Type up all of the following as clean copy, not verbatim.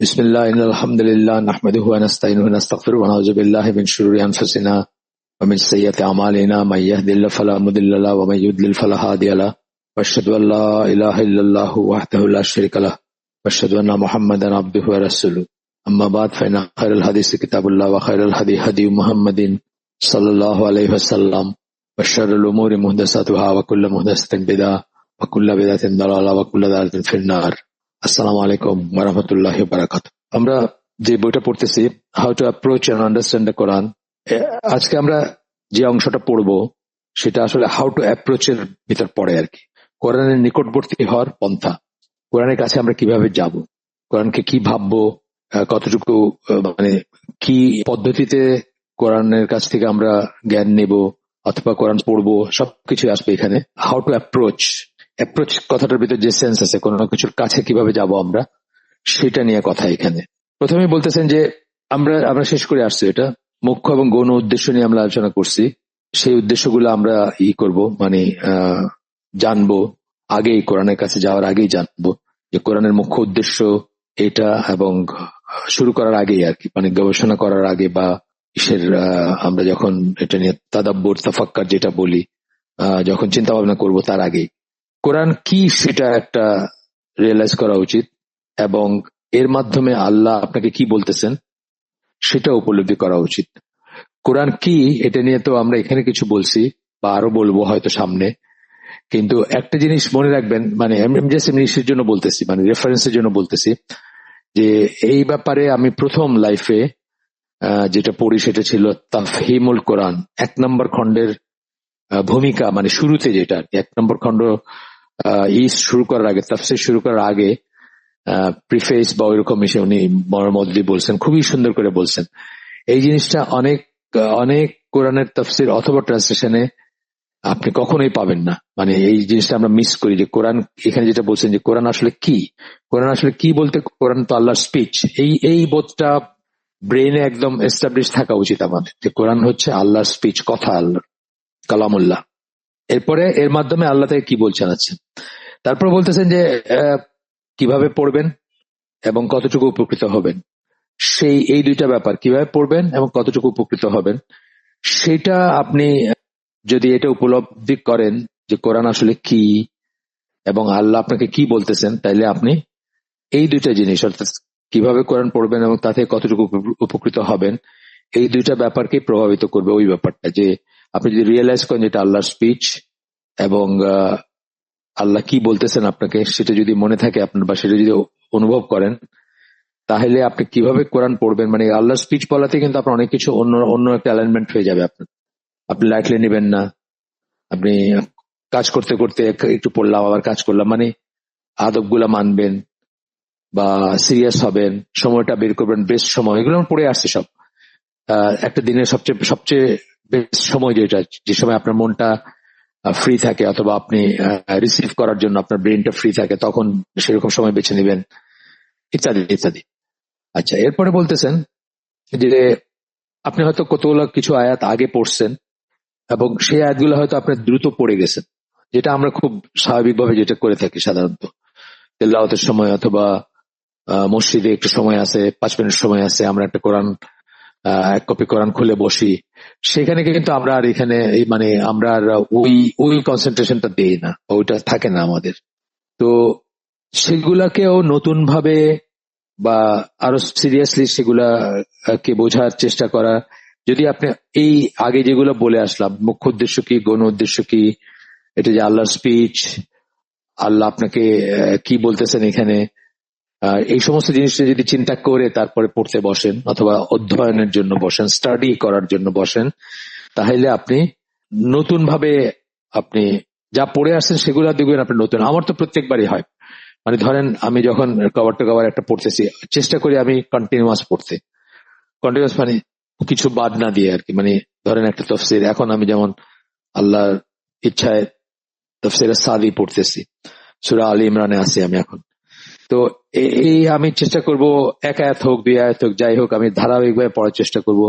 बिस्मिल्लाह इन्नल हम्दुलिल्लाह नहमदुहु व नस्तईनुहु व नस्तगफिरुहु व नऊज़ु बिल्लाहि मिन शुरूरि अनफुसिना व मिन सय्यिअति अमालिना मन यहदिल्लाहु फला मुदिल्ल लहु व मन युद्लिल फला हादिय लहु व अशहदु अन ला इलाहा इल्लल्लाहु वहदहु ला शरीका लहु व अशहदु अन्ना मुहम्मदन अब्दुहु व रसूलुहु अम्मा बाद फइन्न खैरल हदीस किताबुल्लाह व खैरल हदी हदी मुहम्मदिन सल्लल्लाहु अलैहि वसल्लम व शर्रुल उमूरि मुहदसातुहा व कुल्लु मुहदसातिन बिदअह व कुल्लु बिदअतिन दलाला व कुल्लु दालालातिन फिन्नार। আসসালামু আলাইকুম ওয়া রাহমাতুল্লাহি ওয়া বারাকাতুহু। আমরা যে বইটা পড়তেছি how to approach and understand the Quran, আজকে আমরা যে অংশটা পড়বো সেটা আসলে হাউ টু অ্যাপ্রোচ এর ভিতর পড়ে আর কি। কোরআনের নিকটবর্তী হওয়ার পন্থা, কোরআনের কাছে আমরা কিভাবে যাব, কোরআনকে কি ভাববো, কতটুকু মানে কি পদ্ধতিতে কোরআনের কাছ থেকে আমরা জ্ঞান নেব অথবা কোরআন পড়বো, সবকিছু আসবে এখানে। হাউ টু অ্যাপ্রোচ কথাটার ভিতর যে সেন্স আছে, কোনো কিছুর কাছে কিভাবে যাব আমরা, সেটা নিয়ে কথা এখানে। প্রথমে বলতেছেন যে আমরা শেষ করে আসছি, এটা মুখ্য এবং গৌণ উদ্দেশ্য নিয়ে আমরা আলোচনা করছি। সেই উদ্দেশ্যগুলো আমরা করব, মানে জানবো আগেই, কোরআনের কাছে যাওয়ার আগেই জানবো যে কোরআনের মুখ্য উদ্দেশ্য এটা, এবং শুরু করার আগেই আর কি, মানে গবেষণা করার আগে বা আমরা যখন এটা নিয়ে তাদাব্বুর তাফাক্কুর যেটা বলি, যখন চিন্তা ভাবনা করবো তার আগেই কোরআন কি সেটা একটা রিয়েলাইজ করা উচিত, এবং এর মাধ্যমে আল্লাহ আপনাকে কি বলতেছেন সেটা উপলব্ধি করা উচিত। কোরআন কি এটা নিয়ে তো আমরা এখানে কিছু বলছি বা আরো বলবো হয়তো সামনে, কিন্তু একটা জিনিস মনে রাখবেন, মানে এমনিসের জন্য বলতেছি, মানে রেফারেন্সের জন্য বলতেছি, যে এই ব্যাপারে আমি প্রথম লাইফে যেটা পড়ি সেটা ছিল তাফহিমুল কোরআন 1 নম্বর খণ্ডের ভূমিকা, মানে শুরুতে যেটা 1 নম্বর খণ্ড শুরু করার আগে, তাফসীর শুরু করার আগে প্রিফেস বা ওইরকম এসে উনি মর্মদি বলছেন, খুবই সুন্দর করে বলছেন। এই জিনিসটা অনেক অনেক কোরআনের তাফসীর অথবা ট্রান্সলেশনে আপনি কখনোই পাবেন না। মানে এই জিনিসটা আমরা মিস করি, যে কোরআন এখানে যেটা বলছেন যে কোরআন আসলে কি, কোরআন আসলে কি বলতে, কোরআন তো আল্লাহর স্পিচ। এই বোধটা ব্রেইনে একদম এস্টাবলিশ থাকা উচিত আমাদের, যে কোরআন হচ্ছে আল্লাহর স্পিচ, কথা, আল্লাহর কালামুল্লাহ। এরপরে এর মাধ্যমে আল্লাহ থেকে কি বলছেন আছেন, তারপর বলতেছেন যে কিভাবে পড়বেন এবং কতটুকু উপকৃত হবেন। এই দুইটা ব্যাপার, কিভাবে পড়বেন এবং কতটুকু উপকৃত হবেন, সেটা আপনি যদি এটা উপলব্ধি করেন যে কোরআন আসলে কি এবং আল্লাহ আপনাকে কি বলতেছেন, তাইলে আপনি এই দুইটা জিনিস, অর্থাৎ কিভাবে কোরআন পড়বেন এবং তাতে কতটুকু উপকৃত হবেন, এই দুইটা ব্যাপারকে প্রভাবিত করবে। ওই ব্যাপারটা যে আপনি যদি রিয়েলাইজ করেন যেটা আল্লাহর স্পিচ এবং আল্লাহ কি বলতেছেন আপনাকে, সেটা যদি মনে থাকে আপনার, বা সেটা যদি অনুভব করেন, তাহলে আপনি কিভাবে কোরআন পড়বেন, মানে আল্লাহর স্পিচ বলাতে কিন্তু আপনার অনেক কিছু অন্য একটা অ্যালাইনমেন্ট হয়ে যাবে। আপনি লাইটলি নেবেন না, আপনি কাজ করতে করতে একটু পড়লাম আবার কাজ করলাম, মানে আদবগুলা মানবেন বা সিরিয়াস হবেন, সময়টা বের করবেন, বেস্ট সময়, এগুলো আমরা পড়ে আসছি সব। একটা দিনের সবচেয়ে বেস্ট সময় যেটা, যে সময় আপনার মনটা ফ্রি থাকে, অথবা আপনি রিসিভ করার জন্য আপনার ব্রেনটা ফ্রি থাকে, তখন সেরকম সময় বেছে নেবেন, ইত্যাদি ইত্যাদি। আচ্ছা, এরপরে বলতেছেন যে আপনি হয়তো কতগুলো কিছু আয়াত আগে পড়ছেন এবং সেই আয়াতগুলো হয়তো আপনি দ্রুত পড়ে গেছেন, যেটা আমরা খুব স্বাভাবিকভাবে যেটা করে থাকি সাধারণত তেলাওয়াতের সময়, অথবা মসজিদে একটু সময় আছে, 5 মিনিট সময় আছে, আমরা একটা কোরআন, 1 কপি কোরআন খুলে বসি, সেখানে কিন্তু আমরা আর এখানে মানে আমরা আর ওই কনসেন্ট্রেশনটা দেই না, ওইটা থাকে না আমাদের। তো সেগুলাকেও নতুন ভাবে বা আরো সিরিয়াসলি সেগুলাকে বোঝার চেষ্টা করা। যদি আপনি এই আগে যেগুলো বলে আসলাম, মুখ্য উদ্দেশ্য কি, গৌণ উদ্দেশ্য কি, এটা যে আল্লাহর স্পিচ, আল্লাহ আপনাকে কি বলতেছেন এখানে, এই সমস্ত জিনিসটা যদি চিন্তা করে তারপরে পড়তে বসেন, অথবা অধ্যয়নের জন্য বসেন, স্টাডি করার জন্য বসেন, তাহলে আপনি নতুন ভাবে আপনি যা পড়ে আসছেন সেগুলো দেখবেন আপনি নতুন। আমার তো প্রত্যেকবারই হয়, মানে ধরেন আমি যখন কভার টু কভার একটা পড়তেছি, চেষ্টা করি আমি কন্টিনিউয়াস পড়তে, কন্টিনিউয়াস মানে কিছু বাদ না দিয়ে আর কি। মানে ধরেন একটা তাফসীর, এখন আমি যেমন আল্লাহর ইচ্ছায় তাফসীর সাদি পড়তেছি, সূরা আলী ইমরানে আছি আমি এখন। তো এই আমি চেষ্টা করব 1 আয়াত হোক 2 আয়াত হোক, যাই হোক, আমি ধারাবাহিকভাবে পড়ার চেষ্টা করব,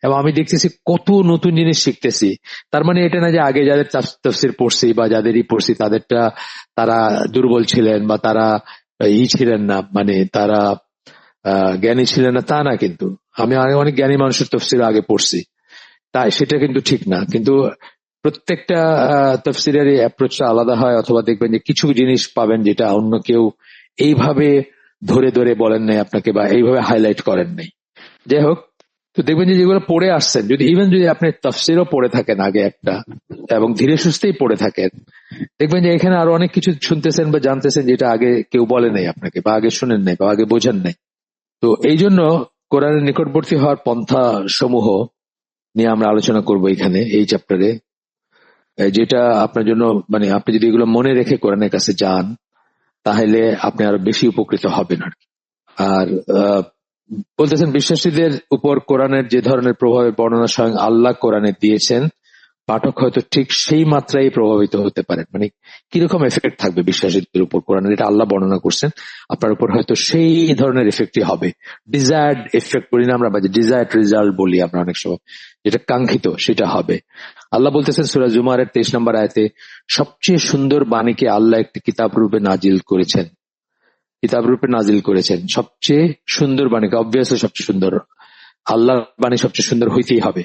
এবং আমি দেখতেছি কত নতুন জিনিস শিখতেছি। তার মানে এটা না যে আগে যাদের তাফসীর পড়ছি বা যাদেরই পড়ছি তারা দুর্বল ছিলেন বা তারা ছিলেন না, মানে তারা জ্ঞানী ছিলেন না তা না, কিন্তু আমি অনেক জ্ঞানী মানুষের তফসির আগে পড়ছি, তাই সেটা কিন্তু ঠিক না। কিন্তু প্রত্যেকটা তফসিরের অ্যাপ্রোচটা আলাদা হয়, অথবা দেখবেন যে কিছু জিনিস পাবেন যেটা অন্য কেউ এইভাবে ধরে ধরে বলেন নাই আপনাকে, বা এইভাবে হাইলাইট করেন নাই। যাই হোক, তো দেখবেন যে যেগুলো পড়ে আসছেন, যদি ইভেন যদি আপনি তফসিরও পড়ে থাকেন আগে একটা, এবং ধীরে সুস্থেই পড়ে থাকেন, দেখবেন যে এখানে আরো অনেক কিছু শুনতেছেন বা জানতেছেন যেটা আগে কেউ বলে নাই আপনাকে, বা আগে শুনেন নাই, বা আগে বোঝেন নাই। তো এই জন্য কোরআনের নিকটবর্তী হওয়ার পন্থা সমূহ নিয়ে আমরা আলোচনা করব এখানে এই চ্যাপ্টারে, যেটা আপনার জন্য, মানে আপনি যদি এগুলো মনে রেখে কোরআনের কাছে যান, তাহলে আপনি আরো বেশি উপকৃত হবেন আর কি। আর বলতেছেন বিশ্বাসীদের উপর কোরআনের যে ধরনের প্রভাবের বর্ণনা স্বয়ং আল্লাহ কোরআনে দিয়েছেন, পাঠক হয়তো ঠিক সেই মাত্রায় প্রভাবিত হতে পারেন। মানে কিরকম এফেক্ট থাকবে বিশ্বাসীদের উপর কোরআনের, এটা আল্লাহ বর্ণনা করছেন, আপনার উপর হয়তো সেই ধরনের এফেক্টই হবে। ডিজায়ার্ড এফেক্ট বলি না আমরা, বা ডিজায়ার্ড রেজাল্ট বলি আমরা অনেক সময়, যেটা কাঙ্ক্ষিত সেটা হবে। আল্লাহ বলতেছেন সূরা জুমারের 23 নম্বর আয়াতে, সবচেয়ে সুন্দর বাণীকে আল্লাহ একটি কিতাব রূপে নাজিল করেছেন। কিতাব রূপে নাজিল করেছেন সবচেয়ে সুন্দর বাণীকে, অবভিয়াসলি সবচেয়ে সুন্দর। আল্লাহর বাণী সবচেয়ে সুন্দর হইতেই হবে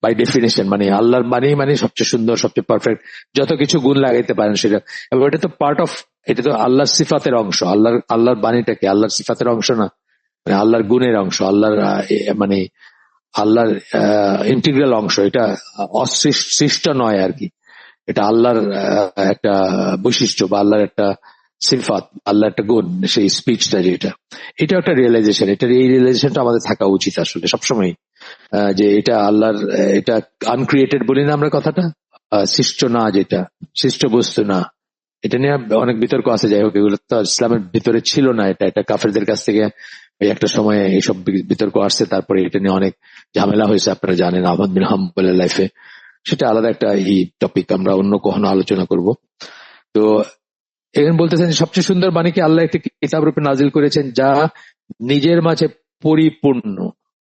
বাই ডেফিনেশন। মানে আল্লাহর বাণী মানে সবচেয়ে সুন্দর, সবচেয়ে পারফেক্ট, যত কিছু গুণ লাগাইতে পারেন সেটা। এবং এটা তো পার্ট অফ, এটা তো আল্লাহর সিফাতের অংশ। আল্লাহর বাণীটাকে আল্লাহর সিফাতের অংশ না, মানে আল্লাহর গুণের অংশ, আল্লাহর মানে আল্লাহর ইন্টিগ্রাল অংশ। এটা অসৃষ্ট নয় আর কি, এটা আল্লাহর একটা বৈশিষ্ট্য, বা আল্লাহর একটা সিফাত, আল্লাহ একটা গুণ, সেই স্পিচটা যেটা, এটা একটা রিয়েলাইজেশন। এই রিয়েলাইজেশনটা আমাদের থাকা উচিত আসলে সবসময়, যে এটা আল্লাহর, এটা আনক্রিয়েটেড বলি না আমরা কথাটা, সৃষ্ট না, যেটা সৃষ্ট বস্তু না। এটা নিয়ে অনেক বিতর্ক আছে। যাই হোক, এগুলো তো ইসলামের ভিতরে ছিল না, এটা কাফেরদের কাছ থেকে একটা সময় এইসব বিতর্ক আসছে, তারপরে এটা নিয়ে অনেক ঝামেলা হয়েছে, আপনারা জানেন আহমদ বিন হাম্বলের লাইফে। সেটা আলাদা একটা টপিক, আমরা অন্য কখনো আলোচনা করব। তো এখানে বলতেছেন সবচেয়ে সুন্দর বাণীকে আল্লাহ একটি কিতাব রূপে নাজিল করেছেন, যা নিজের মাঝে পরিপূর্ণ,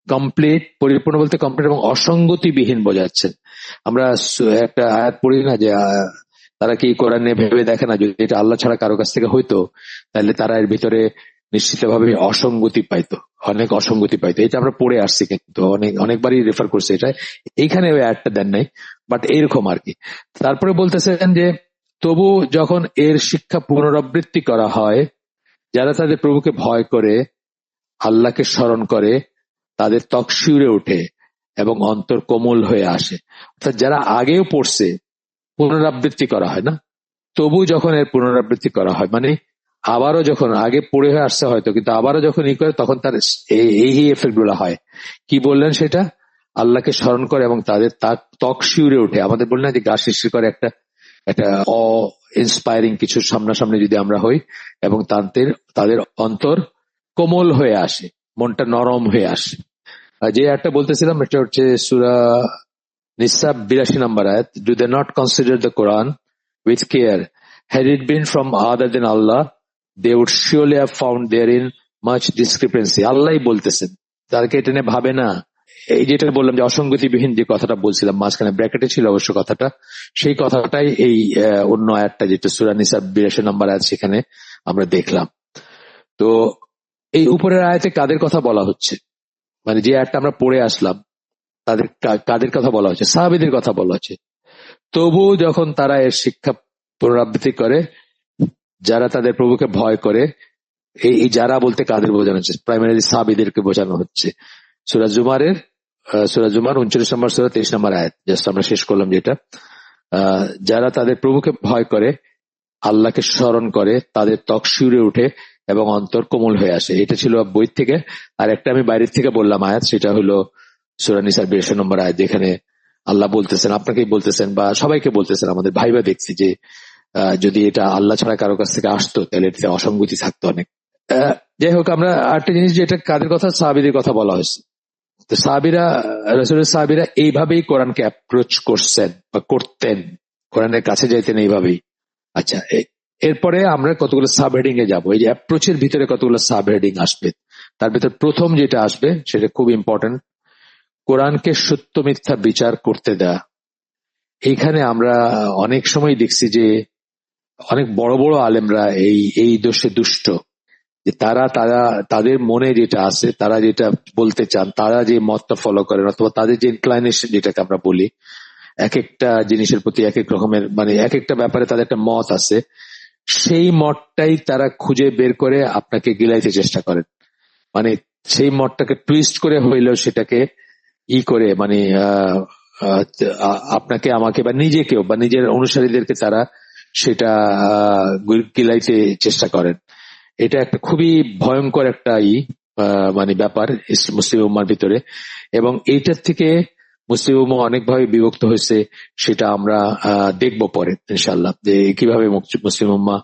কমপ্লিট, পরিপূর্ণ বলতে কমপ্লিট এবং অসঙ্গতিবিহীন বোঝাচ্ছেন। আমরা একটা আয়াত পড়ি না যে তারা কি কোরআন নিয়ে ভেবে দেখে না, যদি এটা আল্লাহ ছাড়া কারো কাছ থেকে হইতো, তাহলে তারা এর ভিতরে নিশ্চিতভাবে অসঙ্গতি পাইতো, অনেক অসঙ্গতি পাইতো। এটা আমরা পড়ে আসছি, কিন্তু অনেকবারই রেফার করছি এটা, এইখানে ওই অ্যাডটা দেন নাই, বাট এইরকম আর কি। তারপরে বলতেছেন যে তবু যখন এর শিক্ষা পুনরাবৃত্তি করা হয়, যারা তাদের প্রভুকে ভয় করে, আল্লাহকে স্মরণ করে, তাদের ত্বক শিউরে ওঠে এবং অন্তর কোমল হয়ে আসে। অর্থাৎ যারা আগেও পড়ছে, পুনরাবৃত্তি করা হয় না, তবু যখন এর পুনরাবৃত্তি করা হয়, মানে আবারও যখন আগে পড়ে হয়ে আসছে হয়তো, কিন্তু আবারও যখন করে, তখন তার এই এফেক্ট গুলো হয়। কি বললেন সেটা? আল্লাহকে স্মরণ করে এবং তাদের ত্বক শিউরে ওঠে। আমাদের বললেন যে গা শিরশির করে, একটা একটা ইন্সপায়ারিং কিছু সামনাসামনি যদি আমরা হই, এবং তাদের অন্তর কোমল হয়ে আসে, মনটা নরম হয়ে আসে। যে একটা বলতেছিলাম, এটা হচ্ছে সূরা নিসা 82 নম্বর আয়াত, do they not consider the Quran with care, had it been from other than Allah, they would surely have found therein much discrepancy. আল্লাহই বলতেছেন, তাদেরকে এটা নিয়ে ভাবে না। এই যেটা বললাম যে অসঙ্গতিবিহীন, যে কথাটা বলছিলাম মাঝখানে ব্র্যাকেটে ছিল অবশ্য কথাটা, সেই কথাটাই এই অন্য আয়াতটা, যেটা সূরা নিসা 82 নম্বর আয়াত, সেখানে আমরা দেখলাম। তো এই উপরের আয়াতে কাদের কথা বলা হচ্ছে, মানে যে আয়াতটা আমরা পড়ে আসলাম, তাদের কাদের কথা বলা হচ্ছে? সাহাবীদের কথা বলা হচ্ছে। তবু যখন তারা এর শিক্ষা পুনরাবৃত্তি করে, যারা তাদের প্রভুকে ভয় করে, এই যারা বলতে কাদের বোঝানো হচ্ছে? প্রাইমারি সাহাবীদেরকে বোঝানো হচ্ছে। সূরা জুমার 39 নম্বর সূরা 23 নম্বর আয়াত, জাস্ট আমরা শেষ করলাম যেটা, যারা তাদের প্রভুকে ভয় করে, আল্লাহকে স্মরণ করে, তাদের ত্বক শিউরে উঠে এবং অন্তর কোমল হয়ে আসে। এটা ছিল বই থেকে। আর একটা আমি বাইরের থেকে বললাম আয়াত, সেটা হলো সূরা নিসার 82 নম্বর আয়াত, যেখানে আল্লাহ বলতেছেন, আপনাকেই বলতেছেন বা সবাইকে বলতেছেন, আমাদের ভাইবা দেখছি যে যদি এটা আল্লাহ ছাড়া কারো কাছ থেকে আসতো, তাহলে এটাতে অসঙ্গতি থাকতো অনেক। যাই হোক, আমরা আরেকটা জিনিস, যে এটা কাদের কথা? সাহাবীদের কথা বলা হয়েছে। তো রাসূলের সাহাবীরা এইভাবেই কোরআনকে অ্যাপ্রোচ করছেন বা করতেন, কোরআনের কাছে যাইতেন এইভাবেই। আচ্ছা, এরপরে আমরা কতগুলো সাব হেডিং এ যাবো। এই যে অ্যাপ্রোচের ভিতরে কতগুলো সাব হেডিং আসবে, তার ভিতরে প্রথম যেটা আসবে সেটা খুব ইম্পর্টেন্ট, কোরআনকে সত্য মিথ্যা বিচার করতে দেয়া। এইখানে আমরা অনেক সময় দেখছি যে অনেক বড় বড় আলেমরা এই দোষে দুষ্ট, যে তারা তারা তাদের মনে যেটা আছে, তারা যেটা বলতে চান, তারা যে মতটা ফলো করেন অথবা তাদের যে ইনক্লাইনেশন যেটাকে আমরা বলি, এক একটা জিনিসের প্রতি এক এক রকমের মানে এক একটা ব্যাপারে তাদের একটা মত আছে, সেই মতটাই তারা খুঁজে বের করে আপনাকে গিলাইতে চেষ্টা করেন। মানে সেই মতটাকে টুইস্ট করে হইলেও সেটাকে করে মানে আপনাকে আমাকে বা নিজেকেও বা নিজের অনুসারীদেরকে তারা সেটা গিলাইতে চেষ্টা করেন। এটা একটা খুবই ভয়ঙ্কর একটা মানে ব্যাপার মুসলিম উম্মার ভিতরে, এবং এইটার থেকে মুসলিম উম্মা অনেকভাবে বিভক্ত হয়েছে, সেটা আমরা দেখবো পরে ইনশাল্লাহ যে কিভাবে মুসলিম উম্মা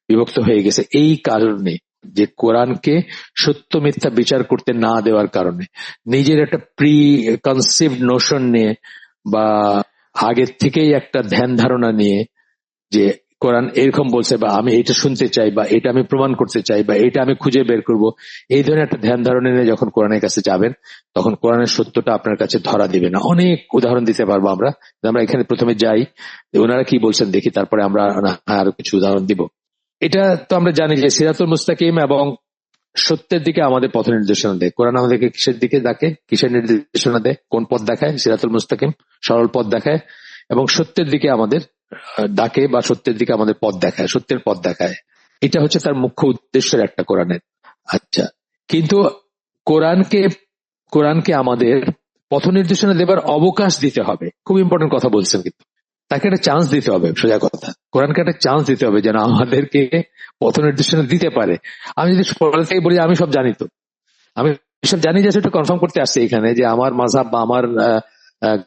বিভক্ত হয়ে গেছে এই কারণে যে কোরআনকে সত্য মিথ্যা বিচার করতে না দেওয়ার কারণে, নিজের একটা প্রি কনসিভড নোশন নিয়ে বা আগের থেকেই একটা ধ্যান ধারণা নিয়ে যে কোরআন এরকম বলছে বা আমি এটা শুনতে চাই বা এটা আমি প্রমাণ করতে চাই বা এটা আমি খুঁজে বের করব, এই ধরনের একটা ধ্যান ধারণা নিয়ে যখন কোরআনের কাছে যাবেন তখন কোরআনের সত্যটা আপনার কাছে ধরা দিবে না। অনেক উদাহরণ দিতে পারবো আমরা, আমরা এখানে প্রথমে যাই ওনারা কি বলছেন দেখি, তারপরে আমরা আরো কিছু উদাহরণ দিব। এটা তো আমরা জানি যে সিরাতুল মুস্তাকিম এবং সত্যের দিকে আমাদের পথ নির্দেশনা দেয়। কোরআন আমাদেরকে কিসের দিকে ডাকে, কিসের নির্দেশনা দেয়, কোন পথ দেখায়? সিরাতুল মুস্তাকিম, সরল পথ দেখায়, এবং সত্যের দিকে আমাদের ডাকে বা সত্যের দিকে আমাদের পথ দেখায়, সত্যের পথ দেখায়। এটা হচ্ছে তার মুখ্য উদ্দেশ্যের একটা কোরআনের। আচ্ছা, কিন্তু কোরআনকে কোরআনকে আমাদের পথ নির্দেশনা দেবার অবকাশ দিতে হবে। খুব ইম্পর্টেন্ট কথা বলছেন, কিন্তু তাকে একটা চান্স দিতে হবে। সোজা কথা, কোরআনকে একটা চান্স দিতে হবে যেন আমাদেরকে পথ নির্দেশনা দিতে পারে। আমি যদি সকাল থেকে বলি আমি সব জানি, তো আমি সব জানি যে সেটা কনফার্ম করতে আসছে এখানে যে আমার মাযহাব বা আমার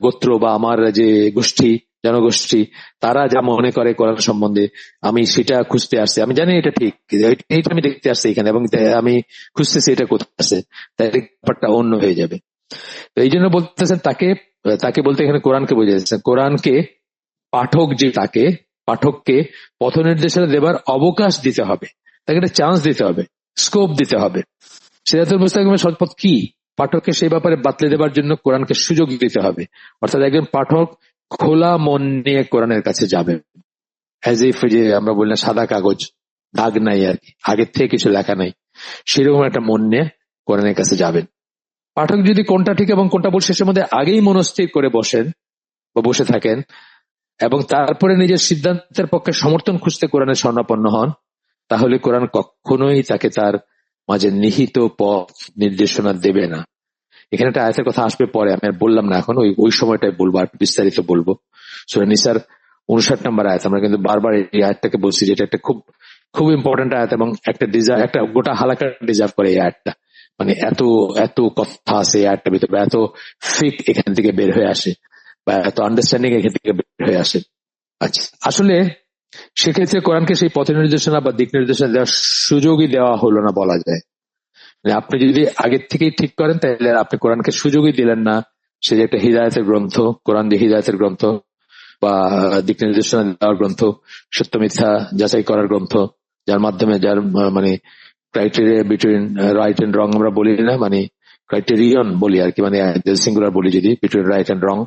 গোত্র বা আমার যে গোষ্ঠী জনগোষ্ঠী তারা যা মনে করে কোরআন সম্বন্ধে, আমি সেটা খুঁজতে আসছি, আমি জানি এটা ঠিক, এইটা আমি দেখতে আসছি এখানে এবং আমি খুঁজতেছি এটা কোথায় আছে, তাই ব্যাপারটা অন্য হয়ে যাবে। তো এই জন্য বলতেছেন তাকে তাকে বলতে এখানে কোরআনকে বোঝাচ্ছেন। কোরআনকে পাঠক যে তাকে পাঠককে পথ নির্দেশনা দেবার অবকাশ দিতে হবে, তাকে একটা চান্স দিতে হবে, স্কোপ দিতে হবে। সিরাতুল মুস্তাকিমের সৎপথ কি? পাঠককে সেই ব্যাপারে বাতলে দেবার জন্য কোরআনকে সুযোগ দিতে হবে। অর্থাৎ একজন পাঠক খোলা মন নিয়ে কোরআনের কাছে যাবে, অ্যাজ ইফ যে আমরা বললাম সাদা কাগজ, দাগ নাই আর কি, আগের থেকে কিছু লেখা নাই, সেরকম একটা মন নিয়ে কোরআনের কাছে যাবেন। পাঠক যদি কোনটা ঠিক এবং কোনটা ভুল শেষের মধ্যে আগেই মনস্থির করে বসেন বা বসে থাকেন এবং তারপরে নিজের সিদ্ধান্তের পক্ষে সমর্থন খুঁজতে কোরআনের শরণাপন্ন হন, তাহলে কোরআন কখনোই তাকে তার মাঝে নিহিত পথ নির্দেশনা দেবে না। এখানে একটা আয়াতের কথা আসবে পরে, আমি আর বললাম না এখন, ওই সময়টাই বলবো, আর বিস্তারিত বলবো। সূরা নিসার 59 নম্বর আয়াত। আমরা কিন্তু বারবার এই আয়াতটাকে বলছি যেটা একটা খুব খুব ইম্পর্টেন্ট আয়াত এবং একটা গোটা হালাকা ডিজার্ভ করে এই আয়াতটা। মানে এত এত কথা আছে এই আয়াতটার ভিতরে, এত ফিক এখান থেকে বের হয়ে আসে বা এত আন্ডারস্ট্যান্ডিং এখান থেকে বের হয়ে আসে। আচ্ছা, আসলে সেক্ষেত্রে কোরআনকে সেই পথ নির্দেশনা বা দিক নির্দেশনা দেওয়ার সুযোগই দেওয়া হলো না বলা যায়। আপনি যদি আগের থেকেই ঠিক করেন তাহলে আপনি কোরআনকে সুযোগই দিলেন না সে যে একটা হিদায়তের গ্রন্থ, কোরআন যে হিদায়তের গ্রন্থ বা দিক নির্দেশনা দেওয়ার গ্রন্থ, সত্য মিথ্যা যাচাই করার গ্রন্থ, যার মাধ্যমে যার মানে criteria between right and wrong আমরা বলি না, মানে ক্রাইটেরিয়ন বলি আর কি, মানে সিঙ্গুলার বলি যদি, বিটুইন রাইট এন্ড রং,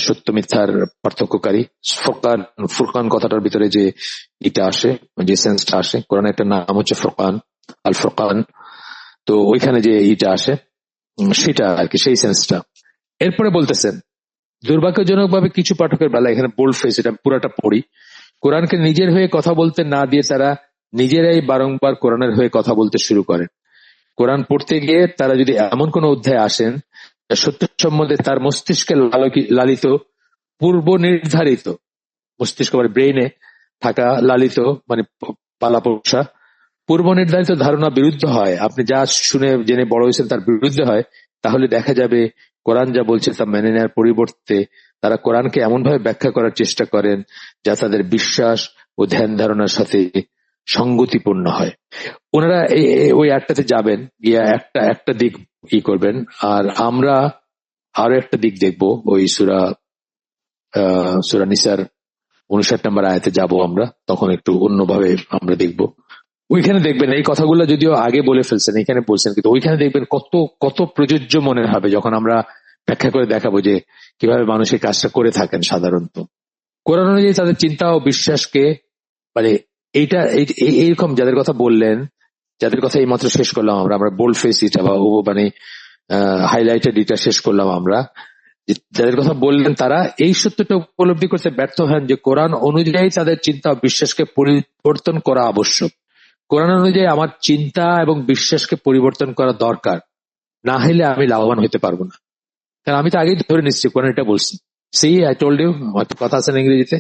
সত্য মিথ্যার পার্থক্যকারী। ফুরকান, ফুরকান কথাটার ভিতরে যে এটা আসে, যে সেন্সটা আসে, কোরআনের একটা নাম হচ্ছে ফুরকান, আল ফুরকান, তো ওইখানে যে ইটা আসে সেটা আর কি, সেই সেন্সটা। এরপরে বলতেছেন দুর্ভাগ্যজনক ভাবে কিছু পাঠকের বেলা, এখানে বোল্ড ফেস, এটা পুরাটা পড়ি, কোরআনকে নিজের হয়ে কথা বলতে না দিয়ে তারা নিজেরাই বারংবার কোরআনের হয়ে কথা বলতে শুরু করেন। কোরআন পড়তে গিয়ে তারা যদি এমন কোন অধ্যায় আসেন সত্য সম্বন্ধে তার মস্তিষ্কে লালিত পূর্ব নির্ধারিত, মস্তিষ্ক মানে ব্রেইনে থাকা লালিত মানে পালা পোষা পূর্ব নির্ধারিত ধারণা বিরুদ্ধ হয়, আপনি যা শুনে জেনে বড় হয়েছেন তার বিরুদ্ধে হয়, তাহলে দেখা যাবে কোরআন যা বলছে তা মেনে নেওয়ার পরিবর্তে তারা কোরআনকে এমন ভাবে ব্যাখ্যা করার চেষ্টা করেন যা তাদের বিশ্বাস ও ধ্যান ধারণার সাথে সঙ্গতিপূর্ণ হয়। ওনারা ওই একটাতে যাবেন, গিয়া একটা দিক করবেন, আর আমরা আরো একটা দিক দেখবো, ওই সূরা নিসার 59 নম্বর আয়াতে যাব আমরা, তখন একটু অন্যভাবে আমরা দেখবো। ওইখানে দেখবেন এই কথাগুলো যদিও আগে বলে ফেলছেন, এখানে বলছেন, কিন্তু ওইখানে দেখবেন কত কত প্রযোজ্য মনে হবে যখন আমরা ব্যাখ্যা করে দেখাবো যে কিভাবে মানুষ এই কাজটা করে থাকেন সাধারণত। কোরআন অনুযায়ী তাদের চিন্তা ও বিশ্বাসকে মানে এইরকম যাদের কথা বললেন যাদের কথা এইমাত্র শেষ করলাম আমরা বোল্ড ফেস এটা বা মানে হাইলাইটেড এটা শেষ করলাম আমরা, যাদের কথা বললেন তারা এই সত্যটা উপলব্ধি করতে ব্যর্থ হন যে কোরআন অনুযায়ী তাদের চিন্তা ও বিশ্বাসকে পরিবর্তন করা আবশ্যক। কোরআন অনুযায়ী আমার চিন্তা এবং বিশ্বাসকে পরিবর্তন করা দরকার, না হলে আমি লাভবান হতে পারবো না। কারণ আমি তো আগেই ধরে নিচ্ছি কোরআন এটা বলছি। সি আই টোল্ড ইউ, কথা আছে না ইংরেজিতে,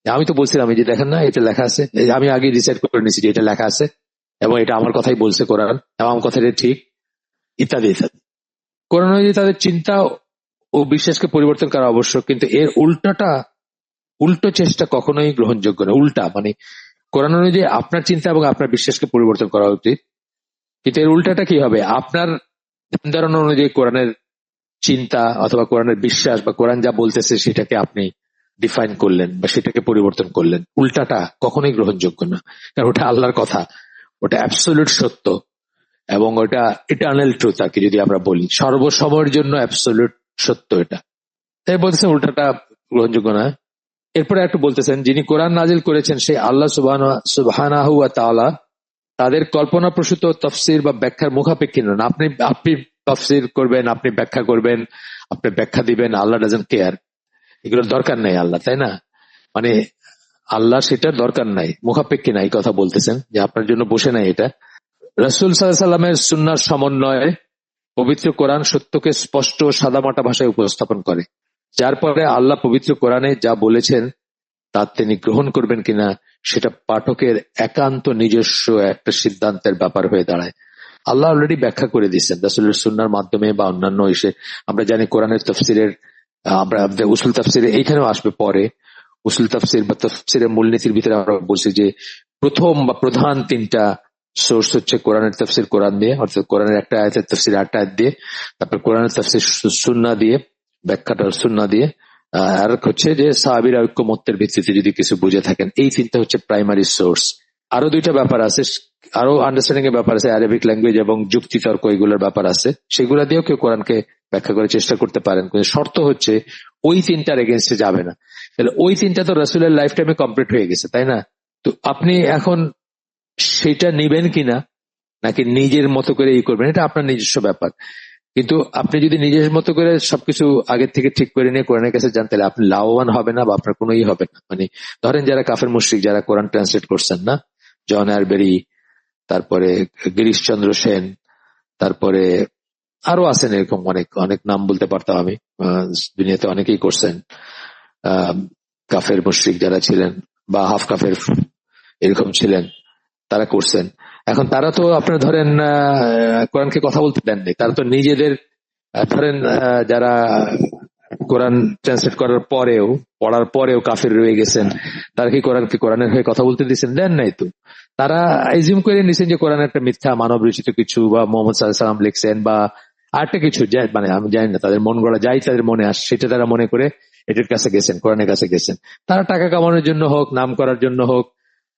আমি তো বলছিলাম এই যে দেখেন না এটা লেখা আছে, আমি আগে ডিসাইড করে নিচ্ছি যে এটা লেখা আছে এবং এটা আমার কথাই বলছে কোরআন এবং আমার কথাটা ঠিক, ইত্যাদি ইত্যাদি। কোরআন অনুযায়ী তাদের চিন্তা ও বিশ্বাসকে পরিবর্তন করা আবশ্যক, কিন্তু এর উল্টো চেষ্টা কখনোই গ্রহণযোগ্য না। উল্টা মানে কোরআন অনুযায়ী আপনার চিন্তা এবং আপনার বিশ্বাসকে পরিবর্তন করা উচিত, কিন্তু এর উল্টাটা কি হবে, আপনার ধারণা অনুযায়ী কোরআনের চিন্তা অথবা কোরআনের বিশ্বাস বা কোরআন যা বলতেছে সেটাকে আপনি ডিফাইন করলেন বা সেটাকে পরিবর্তন করলেন। উল্টাটা কখনোই গ্রহণযোগ্য না, কারণ ওটা আল্লাহর কথা, ওটা অ্যাবসলিউট সত্য এবং ওটা ইটার্নাল ট্রুথ আর কি, যদি আমরা বলি সর্বসময়ের জন্য অ্যাবসলিউট সত্য এটা। তাই বলতেছেন উল্টাটা গ্রহণযোগ্য না। এরপরে একটু বলতেছেন যিনি কোরআন নাজিল করেছেন সেই আল্লাহ সুবহানাহু ওয়া তাআলা তাদের কল্পনা প্রসূত তফসির বা ব্যাখ্যার মুখাপেক্ষী নন। আপনি তফসির করবেন, আপনি ব্যাখ্যা করবেন, আপনি ব্যাখ্যা দিবেন, আল্লাহ ডাজন্ট কেয়ার, এগুলোর দরকার নেই আল্লাহ, তাই না? মানে আল্লাহ সেটার দরকার নাই, মুখাপেক্ষী নাই কথা বলতেছেন যে আপনার জন্য বসে নাই এটা। রাসূল সাল্লাল্লাহু আলাইহি ওয়াসাল্লামের সুন্নাহর সমন্বয়ে পবিত্র কোরআন সত্যকে স্পষ্ট সাদামাটা ভাষায় উপস্থাপন করে, যার পরে আল্লাহ পবিত্র কোরআনে যা বলেছেন তা তিনি গ্রহণ করবেন কিনা সেটা পাঠকের একান্ত নিজস্ব একটা সিদ্ধান্তের ব্যাপার হয়ে দাঁড়ায়। আল্লাহ অলরেডি ব্যাখ্যা করে দিচ্ছেন রাসূলের সুন্নাহর মাধ্যমে বা অন্যান্য এসে। আমরা জানি কোরআনের তফসিরের, আমরা উসুল তাফসিরে এইখানেও আসবে পরে, উসুল তাফসির বা তফসিরের মূলনীতির ভিতরে আমরা বলছি যে প্রথম বা প্রধান তিনটা সোর্স হচ্ছে কোরআনের তফসির কোরআন দিয়ে, অর্থাৎ কোরআনের একটা আয়াতের তফসির আরেকটা আয়াত দিয়ে, তারপর কোরআনের তফসির সুন্নাহ দিয়ে, ব্যাখ্যাটা সুন্নাহ দিয়ে, আর হচ্ছে যে সাহাবীরা ঐক্যমত্যের ভিত্তিতে যদি কিছু বুঝে থাকেন। এই তিনটা হচ্ছে প্রাইমারি সোর্স। আরো দুইটা ব্যাপার আছে, আরো আন্ডারস্ট্যান্ডিং এর ব্যাপার আছে, আরবিক ল্যাঙ্গুয়েজ এবং যুক্তি তর্ক এগুলোর ব্যাপার আছে, সেগুলা দিয়েও কেউ কোরআনকে ব্যাখ্যা করার চেষ্টা করতে পারেন, কিন্তু শর্ত হচ্ছে ওই তিনটার এগেনস্টে যাবে না। তাহলে ওই তিনটা তো রাসূলের লাইফ টাইমে কমপ্লিট হয়ে গেছে, তাই না? তো আপনি এখন সেটা নিবেন কিনা নাকি নিজের মতো করে করবেন, এটা আপনার নিজস্ব ব্যাপার। কিন্তু আপনি যদি নিজের মতো করে সবকিছু আগে থেকে ঠিক করে নিয়ে কোরআনের কাছে যান, তাহলে আপনি লাভবান হবে না বা আপনার কোনো হবে না। মানে ধরেন যারা কাফের মুশরিক, যারা কোরআন ট্রান্সলেট করছেন না, জন আরবেরি, তারপরে গিরিশচন্দ্র সেন, তারপরে আরো আছেন এরকম অনেক অনেক নাম বলতে পারতাম আমি, দুনিয়াতে অনেকেই করছেন কাফের মুশরিক যারা ছিলেন বা হাফ কাফের এরকম ছিলেন, তারা করছেন। এখন তারা তো আপনার ধরেন কোরআনকে কথা বলতে দেননি, তারা তো নিজেদের ধরেন যারা কোরআন ট্রান্সলেট করার পরেও, পড়ার পরেও কাফের রয়ে গেছেন, তারা কি কোরআনের হয়ে কথা বলতে দিচ্ছেন? দেন নাই তো। তারা এজিউম করে নিছেন যে কোরআন একটা মিথ্যা মানব রচিত কিছু, বা মোহাম্মদ সাল্লাল্লাহু আলাইহি ওয়াসাল্লাম লিখছেন বা আরেকটা কিছু, মানে আমি জানি না, তাদের মন গড়া যাই তাদের মনে আসে সেটা তারা মনে করে এটার কাছে গেছেন, কোরআনের কাছে গেছেন। তারা টাকা কামানোর জন্য হোক, নাম করার জন্য হোক,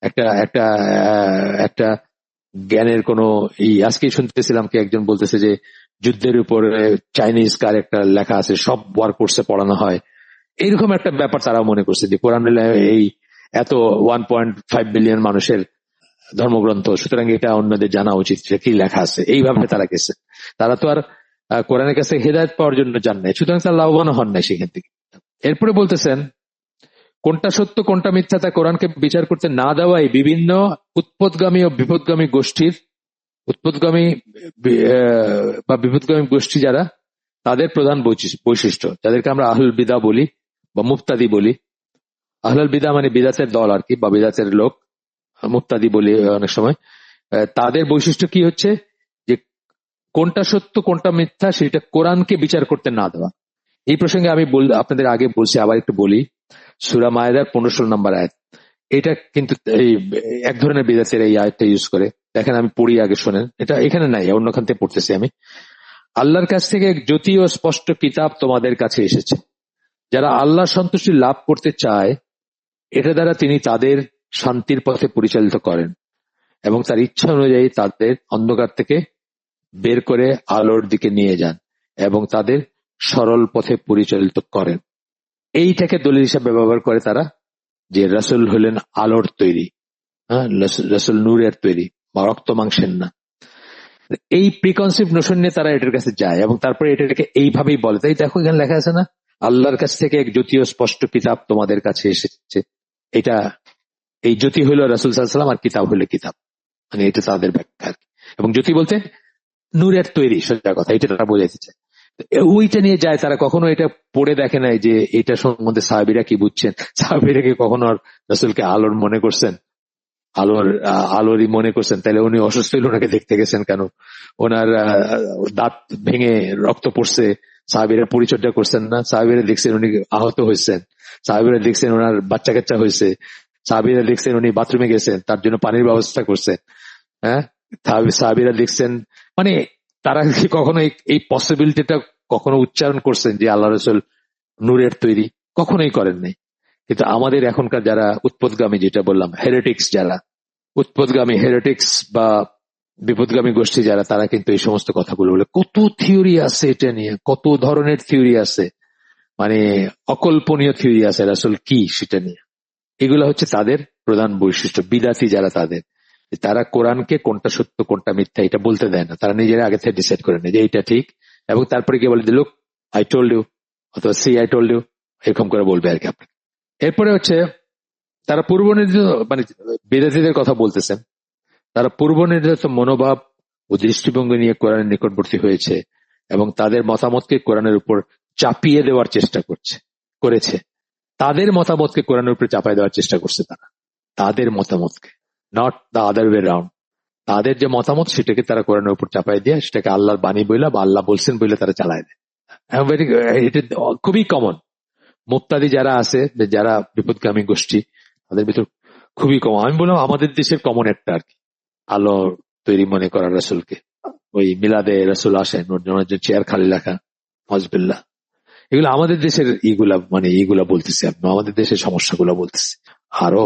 একটা একটা একটা জ্ঞানের কোন আজকে শুনতেছিলাম কি একজন বলতেছে যে যুদ্ধের উপর চাইনিজ কার একটা লেখা আছে, সব ওয়ার কোর্সে পড়ানো হয়, এইরকম একটা ব্যাপার তারা মনে করছে যে কোরআন এই এত 1.5 বিলিয়ন মানুষের ধর্মগ্রন্থ, সুতরাং এটা অন্যদের জানা উচিত যে কি লেখা আছে, এইভাবে তারা গেছে। তারা তো আর কোরআনের কাছে হেদায়েত পাওয়ার জন্য যান নাই, সুতরাং তারা লাভবান হন নাই সেখান থেকে। এরপরে বলতেছেন কোনটা সত্য কোনটা মিথ্যা তা কোরআনকে বিচার করতে না দেওয়াই বিভিন্ন উৎপদগামী ও বিপদগামী গোষ্ঠীর বা বিপদগামী গোষ্ঠী যারা, তাদের প্রধান বৈশিষ্ট্য, যাদেরকে আমরা আহলুল বিদা বলি বা মুফতাদি বলি। আহলুল বিদা মানে বিদাতের দল আর কি, বা বিদাতের লোক, মুফতাদি বলি অনেক সময়। তাদের বৈশিষ্ট্য কি হচ্ছে যে কোনটা সত্য কোনটা মিথ্যা সেটা কোরআনকে বিচার করতে না দেওয়া। এই প্রসঙ্গে আমি আপনাদের আগে বলছি, আবার একটু বলি, সূরা মায়েদার 15-16 নম্বর আয়াত, এটা কিন্তু এই এক ধরনের বিদাতের এই আয়াতটা ইউজ করে। দেখেন আমি পড়ি, আগে শোনেন, এটা এখানে নাই, অন্যখান থেকে পড়তেছি আমি। আল্লাহর কাছ থেকে জ্যোতি ও স্পষ্ট কিতাব তোমাদের কাছে এসেছে, যারা আল্লাহ সন্তুষ্টি লাভ করতে চায় এটা দ্বারা তিনি তাদের শান্তির পথে পরিচালিত করেন এবং তার ইচ্ছা অনুযায়ী তাদের অন্ধকার থেকে বের করে আলোর দিকে নিয়ে যান এবং তাদের সরল পথে পরিচালিত করেন। এইটাকে দলিল হিসাবে ব্যবহার করে তারা যে রাসূল হলেন আলোর তৈরি, হ্যাঁ, রাসূল নূরের তৈরি। রক্ত মাংসের না। এই প্রিকনসিভ নোশন নিয়ে তারা এটার কাছে যায় এবং তারপরে এটাকে এইভাবেই বলে। তাই দেখো এখানে লেখা আছে না, আল্লাহর কাছ থেকে এক জ্যোতিও স্পষ্ট কিতাব তোমাদের কাছে এসেছে। এটা এই জ্যোতি হইল রাসূল সাল্লাল্লাহু আলাইহি ওয়াসাল্লাম, আর কিতাব হইল কিতাব, মানে এটা তাদের ব্যাখ্যা আর কি। এবং জ্যোতি বলতে নূরের তৈরি, সোজা কথা, এটা তারা বোঝাইতে চায়। ওইটা নিয়ে যায় তারা, কখনো এটা পড়ে দেখে নাই যে এটা সম্বন্ধে সাহাবীরা কি বুঝছেন। সাহাবীরা কি কখনো রাসূলকে আলোর মনে করছেন, আলোরই মনে করছেন? তাহলে উনি অসুস্থ হইলে ওনাকে দেখতে গেছেন কেন? ওনার দাঁত ভেঙে রক্ত পড়ছে, সাহাবীরা পরিচর্যা করছেন না? সাহাবীরা দেখছেন উনি আহত হয়েছেন, সাহাবীরা দেখছেন ওনার বাচ্চা কাচ্চা হয়েছে, সাহাবীরা দেখছেন উনি বাথরুমে গেছেন, তার জন্য পানির ব্যবস্থা করছেন। হ্যাঁ, সাহাবীরা দেখছেন, মানে তারা কি কখনো এই পসিবিলিটিটা কখনো উচ্চারণ করছেন যে আল্লাহ রাসূল নূরের তৈরি? কখনোই করেন নাই। কিন্তু আমাদের এখনকার যারা উৎপদগামী, যেটা বললাম হেরেটিক্স, যারা উৎপদগামী হেরেটিক্স বা বিপদগামী গোষ্ঠী যারা, তারা কিন্তু এই সমস্ত কথাগুলো বলে। কত থিওরি আছে এটা নিয়ে, কত ধরনের থিওরি আছে, মানে অকল্পনীয় থিওরি আছে রাসূল কি সেটা নিয়ে। এগুলো হচ্ছে তাদের প্রধান বৈশিষ্ট্য। বিদাতি যারা, তারা কোরআনকে কোনটা সত্য কোনটা মিথ্যা এটা বলতে দেয় না, তারা নিজেরা আগে থেকে ডিসাইড করে নেয় যে এইটা ঠিক, এবং তারপরে গিয়ে বলে লুক আই টোল্ড ইউ, অথবা সি আই টোল্ড ইউ, এরকম করে বলবে আর কি আপনাকে। এরপরে হচ্ছে তারা পূর্ব নির্ধারিত, মানে বিদাতিদের কথা বলতেছেন, তারা পূর্ব নির্ধারিত মনোভাব ও দৃষ্টিভঙ্গি নিয়ে কোরআনের নিকটবর্তী হয়েছে এবং তাদের মতামতকে কোরআনের উপর চাপিয়ে দেওয়ার চেষ্টা করেছে। তাদের মতামতকে কোরআনের উপরে চাপিয়ে দেওয়ার চেষ্টা করছে তারা, তাদের মতামতকে, not the other way round. তাদের যে মতামত সেটাকে তারা কোরআনের উপর চাপাই দিয়ে সেটাকে আল্লাহর বাণী বইলা বা আল্লাহ বলছেন বলে তারা চালায় দেয়। এটা খুবই কমন। মুক্তাদি যারা আছে, যারা বিপদগামী গোষ্ঠী, তাদের ভিতর খুবই কম। আমি বললাম আমাদের দেশের কমন একটা আর কি, আলো তৈরি মনে করা রাসূলকে। ওই মিলাদে রাসূল আসেন, ওর যে চেয়ার খালি রাখা, হজবিল্লাহ, এগুলো আমাদের দেশের এইগুলা বলতেছি, আপনি আমাদের দেশের সমস্যাগুলো বলতেছি। আরো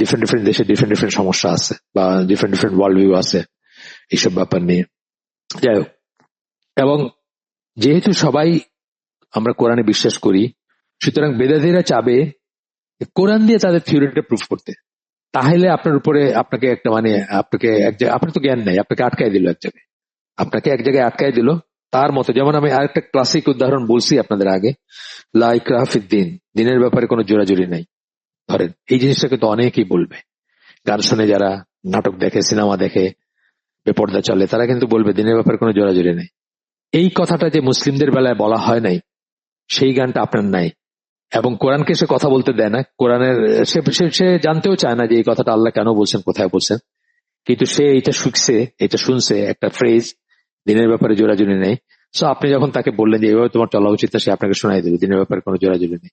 ডিফারেন্ট ডিফারেন্ট দেশে ডিফারেন্ট ডিফারেন্ট সমস্যা আছে, বা ডিফারেন্ট ডিফারেন্ট ওয়ার্ল্ড ভিউ আছে এইসব ব্যাপার নিয়ে। যাই হোক, এবং যেহেতু সবাই আমরা কোরআনে বিশ্বাস করি, সুতরাং বেদাতীরা চাবে কোরআন দিয়ে তাদের থিওরিটা প্রুফ করতে। তাহলে আপনার উপরে আপনাকে একটা, মানে আপনার তো জ্ঞান নাই, আপনাকে আটকায় দিল এক জায়গায়, আপনাকে এক জায়গায় আটকায় দিল তার মতো। যেমন আমি আরেকটা ক্লাসিক উদাহরণ বলছি আপনাদের আগে, লা ইকরাহা ফিদ্দীন, দিনের ব্যাপারে কোনো জোরাজুরি নাই। ধরেন এই জিনিসটাকে তো অনেকেই বলবে, গান শুনে যারা, নাটক দেখে, সিনেমা দেখে, বেপর্দা চলে, তারা কিন্তু বলবে দিনের ব্যাপারে কোনো জোরাজুরি নেই। এই কথাটা যে মুসলিমদের বেলায় বলা হয় নাই, সেই গানটা আপনার নাই, এবং কোরআনকে সে কথা বলতে দেয় না। কোরআনের সে জানতেও চায় না যে এই কথাটা আল্লাহ কেন বলছেন, কোথায় বলছেন, কিন্তু সে এটা শুনছে একটা ফ্রেজ, দিনের ব্যাপারে জোরাজুরি নেই। সো আপনি যখন তাকে বললেন যে এইভাবে তোমার চলা উচিত, সে আপনাকে শোনাই দেবে দিনের ব্যাপারে কোনো জোরাজুরি নেই।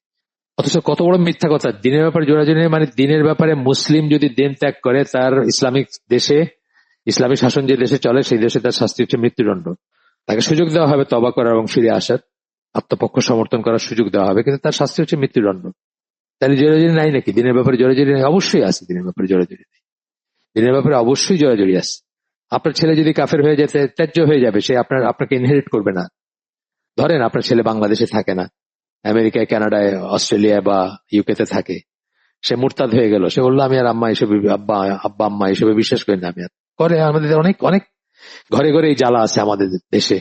অথচ কত বড় মিথ্যা কথা! দিনের ব্যাপারে জোরাজুরি নেই মানে দিনের ব্যাপারে মুসলিম যদি দিন ত্যাগ করে, তার ইসলামিক দেশে, ইসলামী শাসন যে দেশে চলে, সেই দেশে তার শাস্তি হচ্ছে মৃত্যুদণ্ড। তাকে সুযোগ দেওয়া হবে তওবা করার এবং ফিরে আসার, আত্মপক্ষ সমর্থন করার সুযোগ দেওয়া হবে, কিন্তু তার শাস্তি হচ্ছে মৃত্যুদণ্ড। তাহলে জোরাজুরি নাই নাকি? দিনের ব্যাপারে জোরাজুরি নেই? অবশ্যই আছে, দিনের ব্যাপারে জোরাজুরি নেই। দিনের ব্যাপারে অবশ্যই জোরাজুরি আছে। আপনার ছেলে যদি কাফের হয়ে যেতে, ত্যায্য হয়ে যাবে, সে আপনাকে ইনহেরিট করবে না। ধরেন আপনার ছেলে বাংলাদেশে থাকে না, আমেরিকায়, কানাডায়, অস্ট্রেলিয়া বা ইউকে তে থাকে, সে মুরতাদ হয়ে গেল, সে বললো আমি আর আব্বা আম্মা এসবে বিশ্বাস করি না। আমি আর করে, আমাদের অনেক অনেক ঘরে ঘরে এই জ্বালা আছে আমাদের দেশে।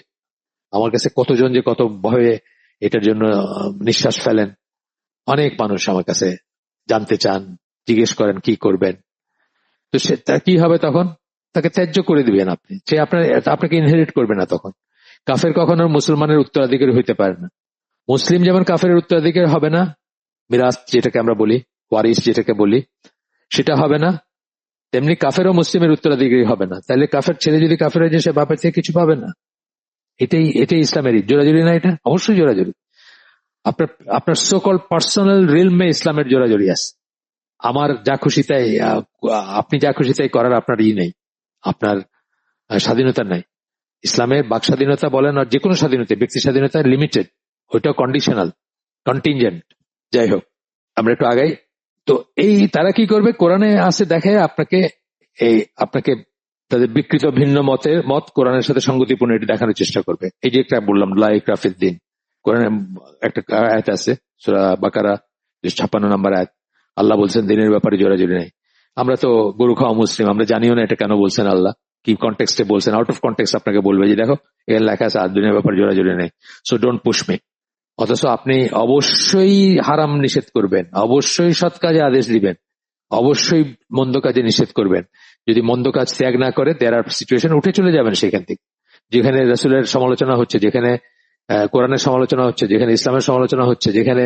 আমার কাছে কতজন যে কত ভয়ে এটার জন্য নিঃশ্বাস ফেলেন, অনেক মানুষ আমার কাছে জানতে চান, জিজ্ঞেস করেন কি করবেন। তো সে কি হবে তখন? তাকে ত্যায্য করে দিবেন আপনি, সে আপনাকে ইনহেরিট করবে না। তখন কাফের কখনো মুসলমানের উত্তরাধিকারী হইতে পারে না। মুসলিম যেমন কাফের উত্তরাধিকারী হবে না, মিরাস যেটাকে আমরা বলি, ওয়ারিস যেটাকে বলি, সেটা হবে না, তেমনি কাফেরও মুসলিমের উত্তরাধিকারী হবে না। তাহলে কাফের ছেলে যদি কাফের হয়ে যায়, সে বাপের থেকে কিছু পাবে না। এটাই ইসলামের জোরাজুরি না? এটা অবশ্যই জোরাজুরি। আপনার সকল পার্সোনাল রিলমে ইসলামের জোরাজুরি আছে। আমার যা খুশি তাই, আপনি যা খুশি তাই করার আপনার নেই, আপনার স্বাধীনতা নাই। ইসলামে বাক স্বাধীনতা বলেন, আর যে কোনো স্বাধীনতা, ব্যক্তি স্বাধীনতা লিমিটেড, ওইটা কন্ডিশনাল, কন্টিনজেন্ট। যাই হোক, আমরা একটু আগাই। তো তারা কি করবে? কোরআনে আছে দেখে আপনাকে তাদের বিকৃত ভিন্ন মত কোরআনের সাথে সঙ্গতিপূর্ণ এটি দেখানোর চেষ্টা করবে। এই যে একটা বললাম লা ইকরাহা ফিদ্দীন, কোরআনে একটা আয়াত আছে সূরা বাকারা 56 নম্বর আয়াত, আল্লাহ বলছেন দিনের ব্যাপারে জোরাজুরি নেই। আমরা তো গরু খাওয়া মুসলিম, আমরা জানিও না এটা কেন বলছেন আল্লাহ, কি কনটেক্সটে বলছেন। আউট অফ কনটেক্সট আপনাকে বলবে যে দেখো এখানে লেখা আছে আর দুনিয়ার ব্যাপার জোড়াজোড়ি নেই, সো ডোন্ট পুশ মি। অথচ আপনি অবশ্যই হারাম নিষেধ করবেন, অবশ্যই সৎ কাজে আদেশ দিবেন, অবশ্যই মন্দ কাজে নিষেধ করবেন। যদি মন্দ কাজ ত্যাগ না করে দেয়ার আর সিচুয়েশন, উঠে চলে যাবেন সেখান থেকে। যেখানে রাসূলের সমালোচনা হচ্ছে, যেখানে কোরআনের সমালোচনা হচ্ছে, যেখানে ইসলামের সমালোচনা হচ্ছে, যেখানে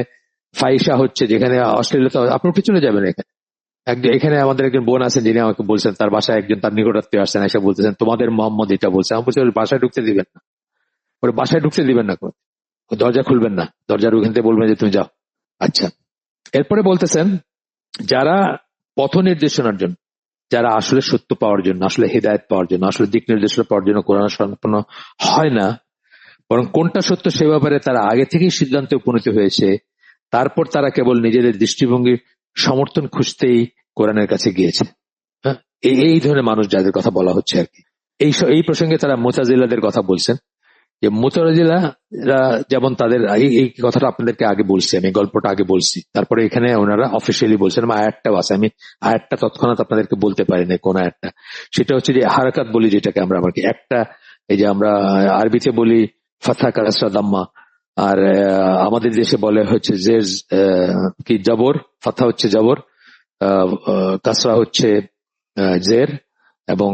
ফাহিশা হচ্ছে, যেখানে অশ্লীলতা, আপনি উঠে চলে যাবেন এখানে। এখানে আমাদের একজন বোন আছেন যিনি আমাকে বলছেন তার বাসায় একজন তার নিকটাত্মীয় আসছেন, এসে বলতেছেন তোমাদের মোহাম্মদ এটা বলছে। আমি বলছি ওর বাসায় ঢুকতে দিবেন না, ওর বাসায় ঢুকতে দিবেন না, দরজা খুলবেন না, দরজার ওখান থেকে বলবেন যে তুমি যাও। আচ্ছা, এরপরে বলতেছেন যারা পথ নির্দেশনার জন্য, যারা আসলে সত্য পাওয়ার জন্য, আসলে হিদায়ত পাওয়ার জন্য, আসলে দিক নির্দেশনা পাওয়ার জন্য কোরআন সম্পন্ন হয় না, বরং কোনটা সত্য সে ব্যাপারে তারা আগে থেকেই সিদ্ধান্তে উপনীত হয়েছে, তারপর তারা কেবল নিজেদের দৃষ্টিভঙ্গির সমর্থন খুঁজতেই কোরআনের কাছে গিয়েছে। হ্যাঁ, এই ধরনের মানুষ যাদের কথা বলা হচ্ছে আর কি। এই প্রসঙ্গে তারা মুতাজিলাদের কথা বলছেন, যে মুতাজিলারা যেমন তাদের এই কথাটা আপনাদেরকে আগে বলছি, আমি গল্পটা আগে বলছি, তারপরে এখানে ওনারা অফিসিয়ালি বলছেন। আয়াতটাও আছে, আমি আয়াতটা তৎক্ষণাৎ আপনাদেরকে বলতে পারি না কোন আয়াতটা। সেটা হচ্ছে যে হারাকাত বলি যেটাকে আমরা, আমার কি একটা, এই যে আমরা আরবিতে বলি ফাথা কাসরা দাম্মা, আর আমাদের দেশে বলে হচ্ছে যে কি জবর, ফাথা হচ্ছে জবর, কাসরা হচ্ছে জের, এবং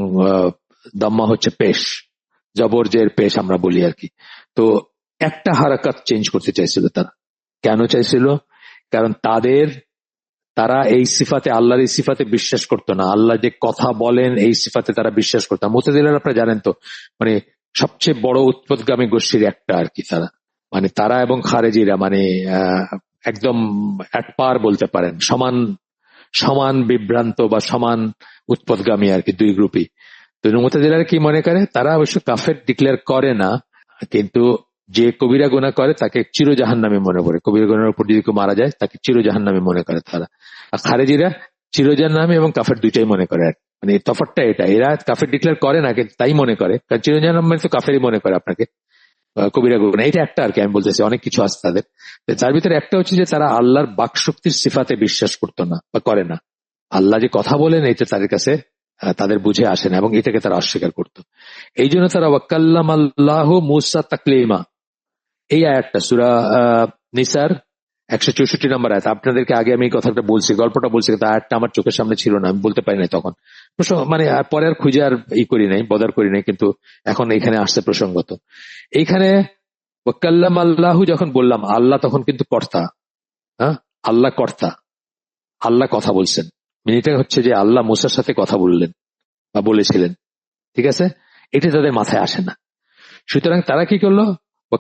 দাম্মা হচ্ছে পেশ, জবর জের পেশ আমরা বলি আর কি। তো একটা হারাকাত চেঞ্জ করতে চাইছিল তারা। কেন চাইছিল? কারণ তারা এই সিফাতে, আল্লাহর এই সিফাতে বিশ্বাস করতো না। আল্লাহ যে কথা বলেন এই সিফাতে তারা বিশ্বাস করতো না। মুতাজিলারা আপনারা জানেন তো, মানে সবচেয়ে বড় উৎপদগামী গোষ্ঠীর একটা আর কি তারা, মানে তারা এবং খারেজিরা মানে একদম এক পার বলতে পারেন, সমান সমান বিভ্রান্ত বা সমান উৎপদগামী আর কি, দুই গ্রুপই। তো মুতাজিলারা কি মনে করে, তারা অবশ্য কাফের ডিক্লেয়ার করে না, কিন্তু যে কবিরা গুনাহ করে তাকে চির জাহান্নামী মনে করে। কবিরা গুনাহের উপর যদি কেউ মারা যায় তাকে চির জাহান্নামী মনে করে তারা। আর খারেজিরা চির জাহান্নামী এবং কাফের দুইটাই মনে করে। মানে তফাৎটা এটা, এরা কাফের ডিক্লেয়ার করে না কিন্তু তাই মনে করে, কারণ চির জাহান্নামী তো কাফেরই মনে করে আপনাকে, কবিরা গুনাহ। এটা একটা আর কি, আমি বলতেছি অনেক কিছু আছে তাদের। তার ভিতরে একটা হচ্ছে যে তারা আল্লাহর বাকশক্তির সিফাতে বিশ্বাস করতো না বা করে না। আল্লাহ যে কথা বলেন এটা তাদের কাছে, তাদের বুঝে আসে না, এবং এটাকে তারা অস্বীকার করত। এই জন্য তারা ওয়াক্কাল্লাম আল্লাহ মুসা তাকলিমা, এই আয়াতটা সূরা নিসার 164 নম্বর আয়াত, আপনাদেরকে আগে আমি এই কথাটা বলছি, গল্পটা বলছি, কিন্তু আয়াতটা আমার চোখের সামনে ছিল না, আমি বলতে পারি নাই তখন, মানে পরে আর খুঁজে আর করি নাই, বদার করি নাই, কিন্তু এখন এখানে আসছে প্রসঙ্গত। এইখানে ওয়াক্কাল্লাম আল্লাহু যখন বললাম, আল্লাহ তখন কিন্তু কর্তা। হ্যাঁ, আল্লাহ কর্তা, আল্লাহ কথা বলছেন। মিনিটা হচ্ছে যে আল্লাহ মুসার সাথে কথা বললেন বা বলেছিলেন, ঠিক আছে, এটা তাদের মাথায় আসে না। সুতরাং তারা কি করলো,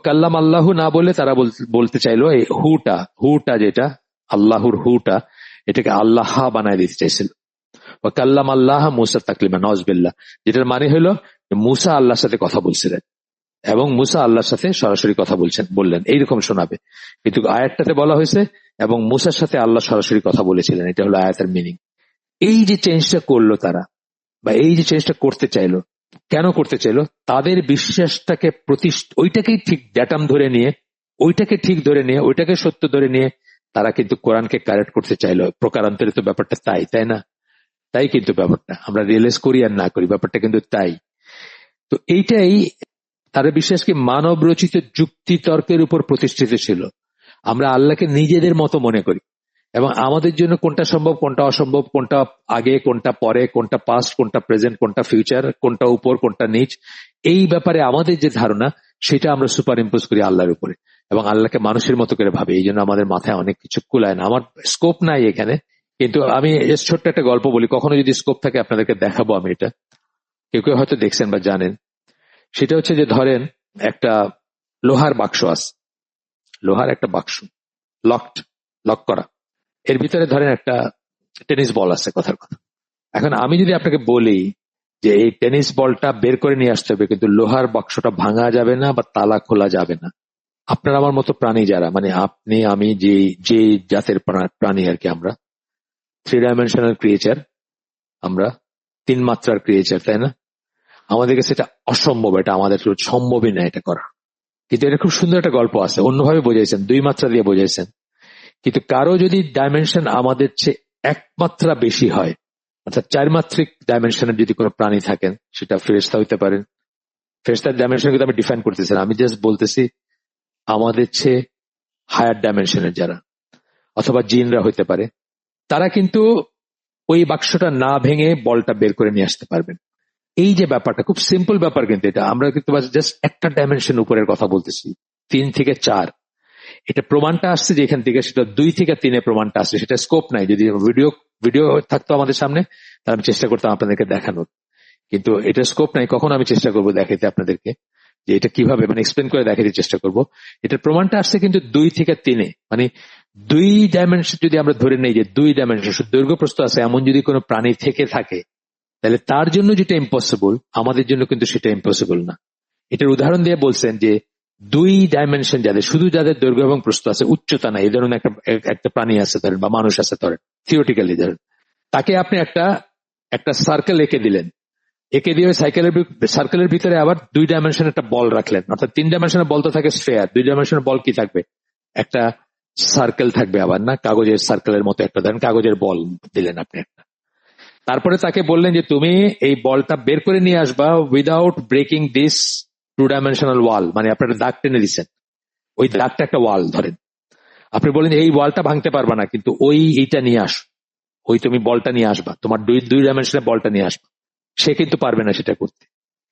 কাল্লাম আল্লাহু না বলে তারা বলতে চাইলো এই হুটা যেটা আল্লাহর হুটা, এটাকে আল্লাহ বানায় দিতে চাইছিল। কাল্লাম আল্লাহ মুসা তাকলিমা, নজবিল্লাহ, যেটার মানে হলো মুসা আল্লাহর সাথে কথা বলছিলেন এবং মুসা আল্লাহর সাথে সরাসরি কথা বললেন, এইরকম শোনাবে। কিন্তু আয়াতটাতে বলা হয়েছে এবং মুসার সাথে আল্লাহ সরাসরি কথা বলেছিলেন, এটা হলো আয়াতের মিনিং। এই যে চেঞ্জটা করলো তারা, বা এই যে চেঞ্জটা করতে চাইলো, কেন করতে চাইলো? তাদের বিশ্বাসটাকে ওইটাকেই ঠিক ড্যাটাম ধরে নিয়ে, ওইটাকে ঠিক ধরে নিয়ে, ওইটাকে সত্য ধরে নিয়ে তারা কিন্তু কোরআনকে কারেক্ট করতে চাইলো। প্রকারান্তরিত ব্যাপারটা তাই না? তাই কিন্তু ব্যাপারটা আমরা রিয়েলাইজ করি আর না করি, ব্যাপারটা কিন্তু তাই। তো এইটাই তাদের বিশ্বাস কি মানব রচিত যুক্তি তর্কের উপর প্রতিষ্ঠিত ছিল। আমরা আল্লাহকে নিজেদের মতো মনে করি এবং আমাদের জন্য কোনটা সম্ভব কোনটা অসম্ভব, কোনটা আগে কোনটা পরে, কোনটা পাস্ট কোনটা প্রেজেন্ট, কোনটা ফিউচার, কোনটা উপর কোনটা নিচ, এই ব্যাপারে আমাদের যে ধারণা সেটা আমরা সুপার ইম্পোজ করি আল্লাহর উপরে এবং আল্লাহকে মানুষের মতো করে ভাবি। এই জন্য আমাদের মাথায় অনেক কিছু কুলায় না। আমার স্কোপ নাই এখানে, কিন্তু আমি ছোট্ট একটা গল্প বলি, কখনো যদি স্কোপ থাকে আপনাদেরকে দেখাবো আমি। এটা কেউ কেউ হয়তো দেখছেন বা জানেন। সেটা হচ্ছে যে ধরেন একটা লোহার বাক্স আছে, লোহার একটা বাক্স, লক করা, এর ভিতরে ধরেন একটা টেনিস বল আছে, কথার কথা। এখন আমি যদি আপনাকে বলি যে এই টেনিস বলটা বের করে নিয়ে আসতে হবে, কিন্তু লোহার বাক্সটা ভাঙা যাবে না বা তালা খোলা যাবে না। আপনার আমার মতো প্রাণী যারা, মানে আপনি আমি যে জাতের প্রাণী আর কি, আমরা 3 ডাইমেনশনাল ক্রিয়েচার, আমরা 3 মাত্রার ক্রিয়েচার, তাই না? আমাদের কাছে এটা অসম্ভব, এটা আমাদের সম্ভবই না এটা করা। কিন্তু এটা খুব সুন্দর একটা গল্প আছে, অন্যভাবে বোঝাইছেন, 2 মাত্রা দিয়ে বোঝাইছেন। কিন্তু কারো যদি ডাইমেনশন আমাদের চেয়ে 1 মাত্রা বেশি হয়, অর্থাৎ 4 মাত্রিক ডাইমেনশনের যদি কোনো প্রাণী থাকেন, সেটা ফেরেশতা হইতে পারেন। ফেরেশতার ডাইমেনশন কিন্তু আমি ডিফাইন করতেছি না, আমি জাস্ট বলতেছি আমাদের চেয়ে হায়ার ডাইমেনশনের যারা, অথবা জিনরা হইতে পারে, তারা কিন্তু ওই বাক্সটা না ভেঙে বলটা বের করে নিয়ে আসতে পারবেন। এই যে ব্যাপারটা খুব সিম্পল ব্যাপার, কিন্তু এটা আমরা কিন্তু জাস্ট একটা ডাইমেনশন উপরের কথা বলতেছি, 3 থেকে 4। এটা প্রমাণটা আসছে যে এখান থেকে, সেটা 2 থেকে 3 প্রমাণটা আসছে, সেটা স্কোপ নাই। যদি ভিডিও থাকতো আমাদের সামনে তাহলে আমি চেষ্টা করতাম আপনাদেরকে দেখানোর, কিন্তু এটা স্কোপ নাই। কখন আমি চেষ্টা করবো দেখাইতে আপনাদেরকে যে এটা কিভাবে মানে এক্সপ্লেন করে দেখাতে চেষ্টা করব। এটার প্রমাণটা আসছে কিন্তু 2 থেকে 3, মানে 2 ডাইমেনশন যদি আমরা ধরে নেই যে 2 ডাইমেনশন দৈর্ঘ্য প্রস্থ আছে এমন যদি কোনো প্রাণী থেকে থাকে, তাহলে তার জন্য যেটা ইম্পসিবল আমাদের জন্য কিন্তু সেটা ইম্পসিবল না। এটার উদাহরণ দিয়ে বলছেন যে 2 ডাইমেনশন যাদের, শুধু যাদের দৈর্ঘ্য এবং প্রস্থ আছে, উচ্চতা নাই, এই ধরনের একটা প্রাণী আছে ধরেন, বা মানুষ আছে ধরেন, থিওরিটিক্যালি ধরেন, তাকে আপনি একটা সার্কেল এঁকে দিলেন, এঁকে দিয়ে ওই সার্কেলের ভিতরে আবার 2 ডাইমেনশন একটা বল রাখলেন, অর্থাৎ 3 ডাইমেনশনের বল তো থাকে স্ফেয়ার, 2 ডাইমেনশনের বল কি থাকবে, একটা সার্কেল থাকবে আবার, না কাগজের সার্কেলের মতো একটা, ধরেন কাগজের বল দিলেন আপনি একটা। তারপরে তাকে বললেন যে তুমি এই বলটা বের করে নিয়ে আসবা উইদাউট ব্রেকিং দিস 2 ডাইমেনশনাল ওয়াল, মানে আপনার দাগ টেনে দিচ্ছেন, ওই দাগটা একটা ওয়াল ধরেন, আপনি বলেন এই ওয়ালটা ভাঙতে পারবা না, কিন্তু এইটা নিয়ে আস, ওই তুমি বলটা নিয়ে আসবা, তোমার 2 ডাইমেনশনের বলটা নিয়ে আসবা। সে কিন্তু পারবে না সেটা করতে।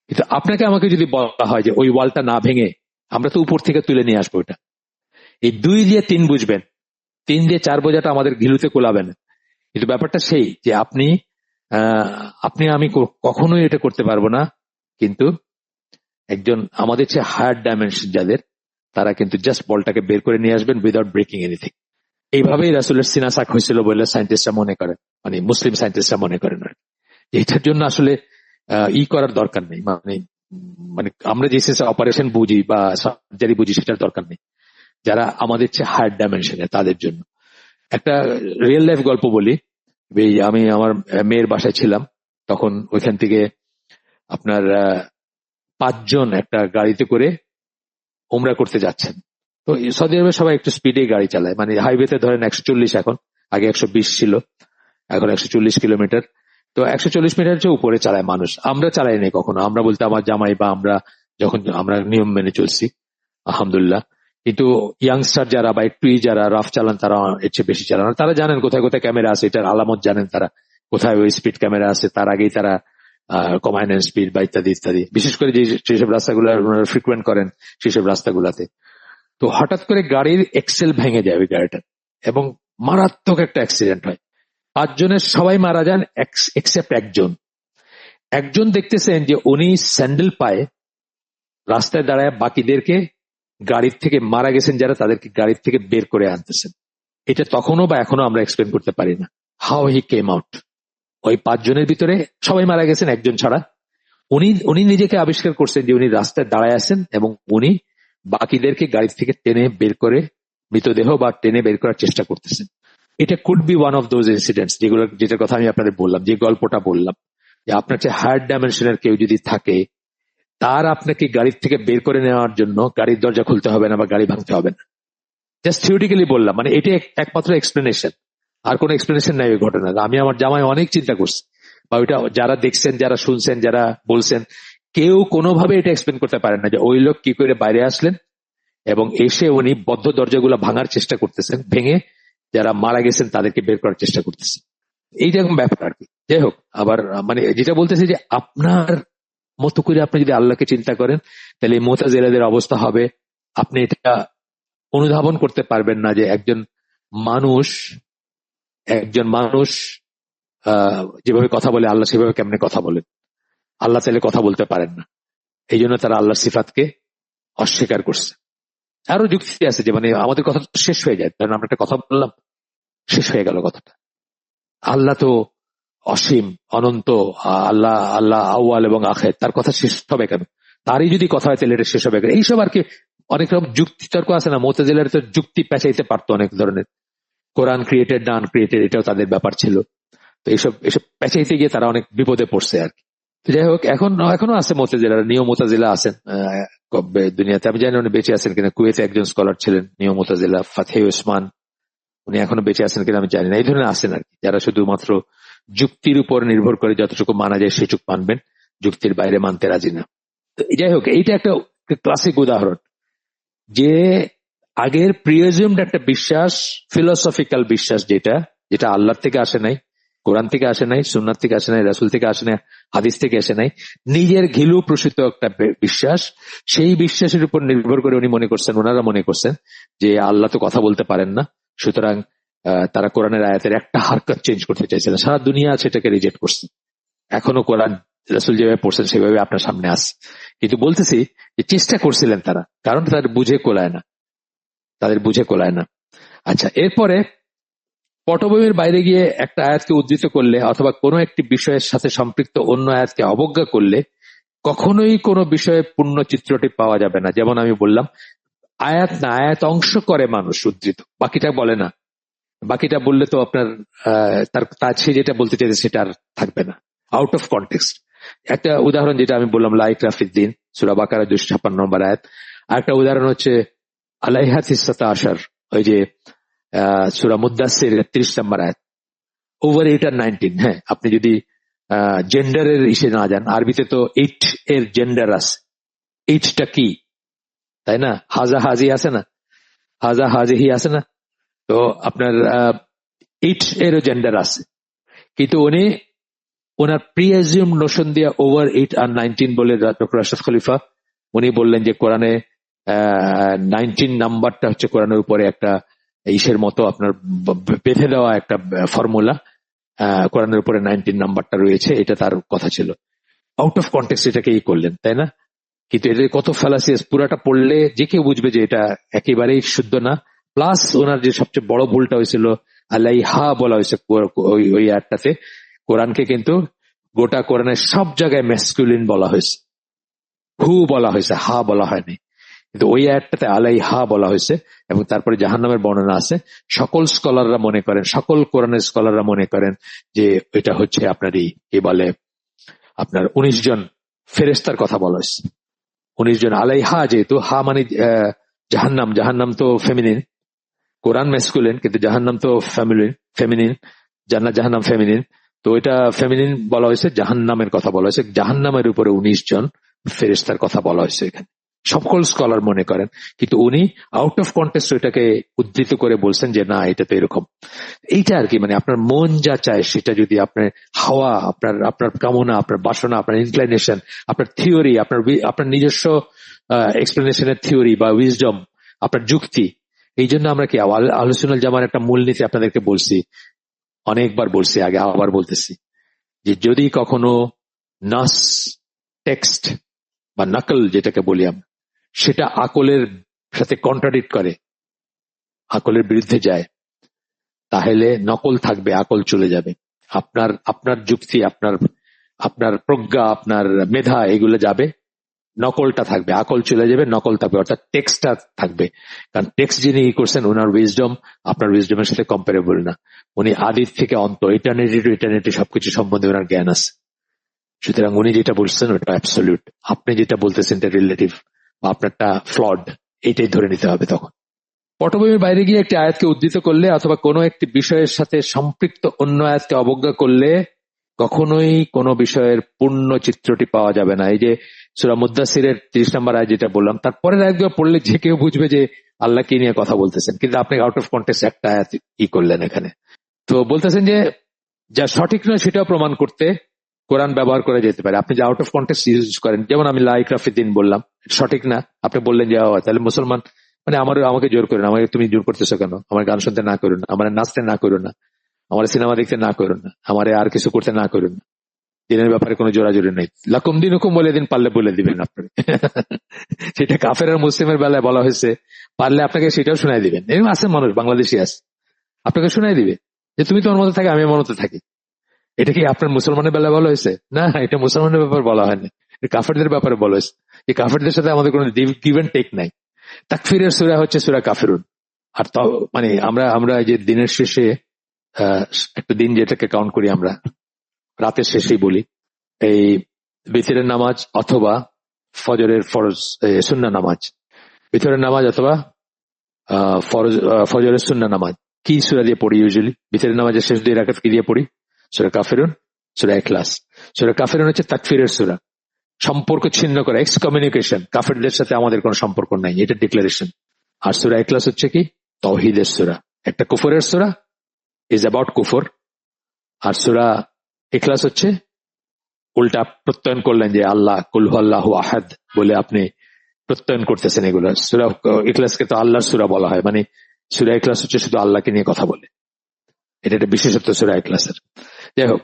কিন্তু আপনাকে আমাকে যদি বলা হয় যে ওই ওয়ালটা না ভেঙে আমরা তো উপর থেকে তুলে নিয়ে আসবো, এটা এই 2 দিয়ে 3 বুঝবেন, 3 দিয়ে 4 বোঝাটা আমাদের ঘিলুতে কোলাবেন। কিন্তু ব্যাপারটা সেই যে আপনি আমি কখনোই এটা করতে পারবো না, কিন্তু একজন আমাদের চেয়ে হায়ার ডাইমেনশন যাদের, তারা কিন্তু জাস্ট বলটাকে বের করে নিয়ে আসবেন উইদাউট ব্রেকিং এনিথিং। এইভাবেই রাসূলের সিনা সাক হয়েছিল বলে সায়েন্টিস্টরা মনে করেন, মানে মুসলিম সায়েন্টিস্টরা মনে করেন আর কি। এটার জন্য আসলে করার দরকার নেই, মানে মানে আমরা যে অপারেশন বুঝি বা সার্জারি বুঝি সেটার দরকার নেই। যারা আমাদের চেয়ে হায়ার ডাইমেনশনের তাদের জন্য একটা রিয়েল লাইফ গল্প বলি। আমি আমার মেয়ের বাসায় ছিলাম, তখন ওইখান থেকে আপনার 5 জন একটা গাড়িতে করে উমরা করতে যাচ্ছেন। তো সৌদি আরবে সবাই একটু স্পিডে গাড়ি চালায়, মানে হাইওয়েতে ধরেন 140, এখন আগে 120 ছিল, এখন 140 কিলোমিটার। তো 140 মিটার চেয়ে উপরে চালায় মানুষ। আমরা চালাই নাই কখনো, আমরা বলতে আমার জামাই বা আমরা নিয়ম মেনে চলছি আলহামদুলিল্লাহ। কিন্তু ইয়াংস্টার যারা বা একটু যারা রাফ চালান, তারা এর চেয়ে বেশি চালান। তারা জানেন কোথায় কোথায় ক্যামেরা আছে, এটার আলামত জানেন তারা, কোথায় ওই স্পিড ক্যামেরা আছে, তার আগেই তারা কমায় নেন স্পিড বা ইত্যাদি ইত্যাদি। বিশেষ করে যেসব রাস্তাগুলো ফ্রিকুয়েন্ট করেন সেসব রাস্তাগুলাতে। তো হঠাৎ করে গাড়ির এক্সেল ভেঙে যায় ওই গাড়িটা, এবং মারাত্মক একটা অ্যাক্সিডেন্ট হয়। 5 জনের সবাই মারা যান এক্সেপ্ট একজন দেখতেছেন যে উনি স্যান্ডেল পায়ে রাস্তায় দাঁড়ায় বাকিদেরকে গাড়ির থেকে, মারা গেছেন যারা, তাদেরকে গাড়ির থেকে বের করে আনতেছেন। এটা তখনও বা এখনো আমরা এক্সপ্লেন করতে পারি না, হাউ হি কেম আউট। ওই 5 জনের ভিতরে সবাই মারা গেছেন, একজন ছাড়া। উনি নিজেকে আবিষ্কার করছেন যে উনি রাস্তায় দাঁড়ায় আছেন এবং উনি বাকিদেরকে গাড়ির থেকে টেনে বের করে, মৃতদেহ বা টেনে বের করার চেষ্টা করতেছেন। এটা could be one of those incidents যেটার কথা আমি আপনাদের বললাম, যে গল্পটা বললাম, যে আপনার চেয়ে হায়ার ডাইমেনশনের কেউ যদি থাকে, তার আপনাকে গাড়ির থেকে বের করে নেওয়ার জন্য গাড়ির দরজা খুলতে হবে না বা গাড়ি ভাঙতে হবে না। জাস্ট থিওরিটিক্যালি বললাম, মানে এটা একমাত্র এক্সপ্লেনেশন, আর কোনো এক্সপ্লেনেশন নাই ওই ঘটনার। আমি আমার জামাই অনেক চিন্তা করছি, বা ওইটা যারা দেখছেন, যারা শুনছেন, যারা বলছেন, কেউ কোনোভাবে এটা এক্সপ্লেন করতে পারেন না যে ওই লোক কি করে বাইরে আসলেন এবং এসে উনি বদ্ধ দরজাগুলো ভাঙার চেষ্টা করতেছেন, ভেঙে যারা মারা গেছেন তাদেরকে বের করার চেষ্টা করতেছেন। এইরকম ব্যাপার আর কি। যাই হোক, আবার মানে যেটা বলতেছি যে আপনার মতো করে আপনি যদি আল্লাহকে চিন্তা করেন, তাহলে এই মুতাজিলাদের অবস্থা হবে, আপনি এটা অনুধাবন করতে পারবেন না যে একজন মানুষ যেভাবে কথা বলে আল্লাহ সেভাবে কেমনে কথা বলেন। আল্লাহ চাইলে কথা বলতে পারেন না, এই জন্য তারা আল্লাহর সিফাতকে অস্বীকার করছে। আরো যুক্তি আছে যে মানে আমাদের কথা তো শেষ হয়ে যায়, কারণ আমরা একটা কথা বললাম, শেষ হয়ে গেল কথাটা। আল্লাহ তো অসীম, অনন্ত, আল্লাহ আউয়াল এবং আখির, তার কথা শেষ হবে কেন? তারই যদি কথা হয় তাহলে এটা শেষ হবে কেন? এইসব আর কি অনেক রকম যুক্তি তর্ক আছে না। মুতাজিলারা তো যুক্তি পেঁচাইতে পারতো অনেক ধরনের, কোরআন ক্রিয়েটেড না আনক্রিয়েটেড এটাও তাদের ব্যাপার ছিল। তো এইসব পেঁচাইতে গিয়ে তারা অনেক বিপদে পড়ছে আর কি। যাই হোক, এখনো আছে মুতাজিলারা, নিয়ম মুতাজিলা আছেন দুনিয়াতে। আমি জানি উনি বেঁচে আছেন কিনা। কুয়েতে একজন স্কলার ছিলেন নিয়ম মুতাজিলা, ফাতহে ওসমান, উনি এখনো বেঁচে আছেন কিনা আমি জানি না। এই ধরনের আছেন আর কি, যারা শুধুমাত্র যুক্তির উপর নির্ভর করে যতটুকু মানা যায় সেটুকু মানবেন, যুক্তির বাইরে মানতে রাজি না। তো যাই হোক, এইটা একটা ক্লাসিক উদাহরণ যে আগের প্রিয়জিউমড একটা বিশ্বাস, ফিলোসফিক্যাল বিশ্বাস, যেটা আল্লাহর থেকে আসে নাই, কোরআন থেকে আসে নাই, সুন্নাত থেকে আসে নাই, রাসূল থেকে আসে নাই, হাদিস থেকে আসে নাই, নিজের ঘিলু প্রসূত একটা বিশ্বাস। সেই বিশ্বাসের উপর নির্ভর করে ওনারা মনে করছেন যে আল্লাহ তো কথা বলতে পারেন না, সুতরাং তারা কোরআনের আয়াতের একটা হারকত চেঞ্জ করতে চাইছিলেন। সারা দুনিয়া সেটাকে রিজেক্ট করছে। এখনো কোরআন রাসূল যেভাবে পড়ছেন সেভাবে আপনার সামনে আসে, কিন্তু বলতেছি যে চেষ্টা করছিলেন তারা, কারণ তাদের বুঝে কোলায় না। আচ্ছা, এরপরে পটভূমির বাইরে গিয়ে একটা আয়াতকে উদ্ধৃত করলে অথবা কোনো একটি বিষয়ের সাথে সম্পৃক্ত অন্য আয়াতকে অবজ্ঞা করলে কখনোই কোনো বিষয়ে পূর্ণ চিত্রটি পাওয়া যাবে না। যেমন আমি বললাম, আয়াত অংশ করে মানুষ উদ্ধৃত, বাকিটা বলে না। বাকিটা বললে তো আপনার সে যেটা বলতে চাইছে সেটা আর থাকবে না, আউট অফ কনটেক্সট। একটা উদাহরণ যেটা আমি বললাম, লা ইকরাহা ফিদ্দীন, সূরা বাকারা 256 নম্বর আয়াত। আরেকটা উদাহরণ হচ্ছে আলাইহা তিসআতা আশার, ওই যে সূরা মুদ্দাসসির 30 নম্বর আয়াত, ওভার 8 আর 19। হ্যাঁ, আপনি যদি জেন্ডারের ইসে না যান, আরবিতে তো 8 এর জেন্ডার আছে। 8টা কি, তাই না? হাজা হাজি আছে না, হাজা হাজিহি আছে না, তো আপনার 8 এরও জেন্ডার আছে। কিন্তু উনি ওনার প্রিএজিউম নোশন দিয়ে ওভার 8 আর 19 বলে ডক্টর আশরাফ খলিফা উনি বললেন যে কোরআনে 19 নাম্বারটা হচ্ছে কোরআনের উপরে একটা ইসের মতো আপনার বেঁধে দেওয়া একটা ফর্মুলা, কোরআনের উপরে 19 নাম্বারটা রয়েছে, এটা তার কথা ছিল। আউট অফ কনটেক্সট এটাকে করলেন, তাই না? কিন্তু এটা কত ফ্যালাসিয়াস, পুরাটা পড়লে যে কেউ বুঝবে যে এটা একেবারেই শুদ্ধ না। প্লাস ওনার যে সবচেয়ে বড় ভুলটা হয়েছিল, আলাইহা বলা হয়েছে ওই আয়াতটাতে। কোরআনকে কিন্তু গোটা কোরআনের সব জায়গায় ম্যাসকুলিন বলা হয়েছে, হু বলা হয়েছে, হা বলা হয়নি। কিন্তু ওই আয়াতটাতে আলাইহা বলা হয়েছে, এবং তারপরে জাহান্নামের বর্ণনা আছে। সকল স্কলাররা মনে করেন, সকল কোরআনের স্কলাররা মনে করেন যে এটা হচ্ছে আপনারই কি বলে, আপনার 19 জন ফেরেশতার কথা বলা হয়েছে। 19 জন আলাইহা, যেহেতু হা মানে জাহান্নাম তো ফেমিনিন, কোরআন ম্যাসকুলিন, কিন্তু জাহান্নাম তো ফেমিনিন, জান্নাত জাহান্নাম ফেমিনিন। তো এটা ফেমিনিন বলা হয়েছে, জাহান্নামের কথা বলা হয়েছে, জাহান্নামের উপরে 19 জন ফেরেশতার কথা বলা হয়েছে এখানে, সকল স্কলার মনে করেন। কিন্তু উনি আউট অফ কন্টেক্সট এটাকে উদ্ধৃত করে বলছেন যে না, এটা তো এরকম। এইটা আর কি, মানে আপনার মন যা চায় সেটা যদি আপনার হাওয়া, আপনার কামনা, আপনার বাসনা, আপনার ইনক্লাইনেশন, আপনার থিওরি, আপনার নিজস্ব এক্সপ্লেনেশনের থিওরি বা উইজডম, আপনার যুক্তি, এই জন্য আমরা কি আহলে সুন্নাত জামার একটা মূলনীতি আপনাদেরকে বলছি, অনেকবার বলছি, আগে আবার বলতেছি, যে যদি কখনো নাস, টেক্সট বা নকল যেটাকে বলি আমরা, সেটা আকলের সাথে কন্ট্রাডিক্ট করে, আকলের বিরুদ্ধে যায়, তাহলে নকল থাকবে, আকল চলে যাবে। আপনার যুক্তি, আপনার প্রজ্ঞা, আপনার মেধা, এগুলো যাবে, নকলটা থাকবে, আকল চলে যাবে, নকল থাকবে, অর্থাৎ টেক্সটটা থাকবে। কারণ টেক্সট যিনি করছেন, ওনার উইজডম আপনার উইজডমের সাথে কম্পারেবল না। উনি আদির থেকে অন্ত, ইটার্নিটি টু ইটার্নিটি সবকিছু সম্বন্ধে ওনার জ্ঞান আছে। সুতরাং উনি যেটা বলছেন ওটা অ্যাবসলিউট, আপনি যেটা বলতেছেন এটা রিলেটিভ বা আপনারটা ফ্লড, এইটাই ধরে নিতে হবে। তখন পটভূমির বাইরে গিয়ে একটি আয়াতকে উদ্ধৃত করলে অথবা কোনো একটি বিষয়ের সাথে সম্পৃক্ত অন্য আয়াতকে অবজ্ঞা করলে কখনোই কোনো বিষয়ের পূর্ণ চিত্রটি পাওয়া যাবে না। এই যে সূরা মুদ্দাসসিরের 30 নম্বর আয়াত যেটা বললাম, তারপরের আয়াতগুলো পড়লে যে কেউ বুঝবে যে আল্লাহ কি নিয়ে কথা বলতেছেন, কিন্তু আপনি আউট অফ কন্টেক্সট একটা আয়াত করলেন এখানে। তো বলতেছেন যে যা সঠিক নয় সেটাও প্রমাণ করতে কোরআন ব্যবহার করা যেতে পারে। আপনি যে আউট অফ কন্টেক্সট ইউজ করেন, যেমন আমি লা ইকরাহা ফিদ্দীন বললাম, সঠিক না, আপনি বললেন যে তাহলে মুসলমান মানে আমাকে জোর করেন, আমাকে তুমি জোর করতেছো কেন, আমার গান শুনতে না করুন না, আমার নাচতে না করুন না, আমার সিনেমা দেখতে না করুন না, আমার আর কিছু করতে না করুন না, দিনের ব্যাপারে কোনো জোরাজোরি নেই, লাকুম দিনুকুম বলে দিন, পারলে বলে দিবেন আপনি। সেটা কাফের আর মুসলিমের বেলায় বলা হয়েছে, পারলে আপনাকে সেটাও শোনাই দিবেন। এরকম আছে মানুষ, বাংলাদেশি আছে, আপনাকে শোনাই দিবে যে তুমি তোমার মতো থাকি, আমি আমার মতো থাকি। এটা কি আপনার মুসলমানের বেলায় বলা হয়েছে? না, এটা মুসলমানের ব্যাপারে বলা হয়নি, কাফেরদের ব্যাপারে বলা হয়েছে। এই কাফেরদের সাথে আমাদের কোনো গিভ এন্ড টেক নাই। তাকফিরের সূরা হচ্ছে সূরা কাফিরুন। আর মানে আমরা যে দিনের শেষে একটা দিন যেটাকে কাউন্ট করি আমরা, রাতের শেষেই বলি, এই বিতরের নামাজ অথবা ফজরের ফরজ সুন্নাহ নামাজ, বিতরের নামাজ অথবা ফজরের সুন্নাহ নামাজ কি সূরা দিয়ে পড়ি? ইউজুয়ালি বিতরের নামাজের শেষ 2 রাকাত কি দিয়ে পড়ি? সূরা কাফিরুন, সূরা ইখলাস। সূরা কাফিরুন হচ্ছে তাকফিরের সূরা, সম্পর্ক ছিন্ন করা, এক্সকমিউনিকেশন, কাফেরদের সাথে আমাদের কোনো সম্পর্ক নাই, এটা ডিক্লারেশন। আর সূরা ইখলাস হচ্ছে কি, তাওহীদের সূরা, একটা কুফরের সূরা, ইজ অ্যাবাউট কুফর। আর সূরা ইখলাস হচ্ছে উল্টা প্রত্যয়ন করলেন যে আল্লাহ, কুল হুয়াল্লাহু আহাদ বলে আপনি প্রত্যয়ন করতেছেন এগুলো। সূরা ইখলাসকে তো আল্লাহর সূরা বলা হয়, মানে সূরা ইখলাস হচ্ছে শুধু আল্লাহকে নিয়ে কথা বলে, এটা একটা বিশেষত্ব সূরা ইখলাসের। যাই হোক,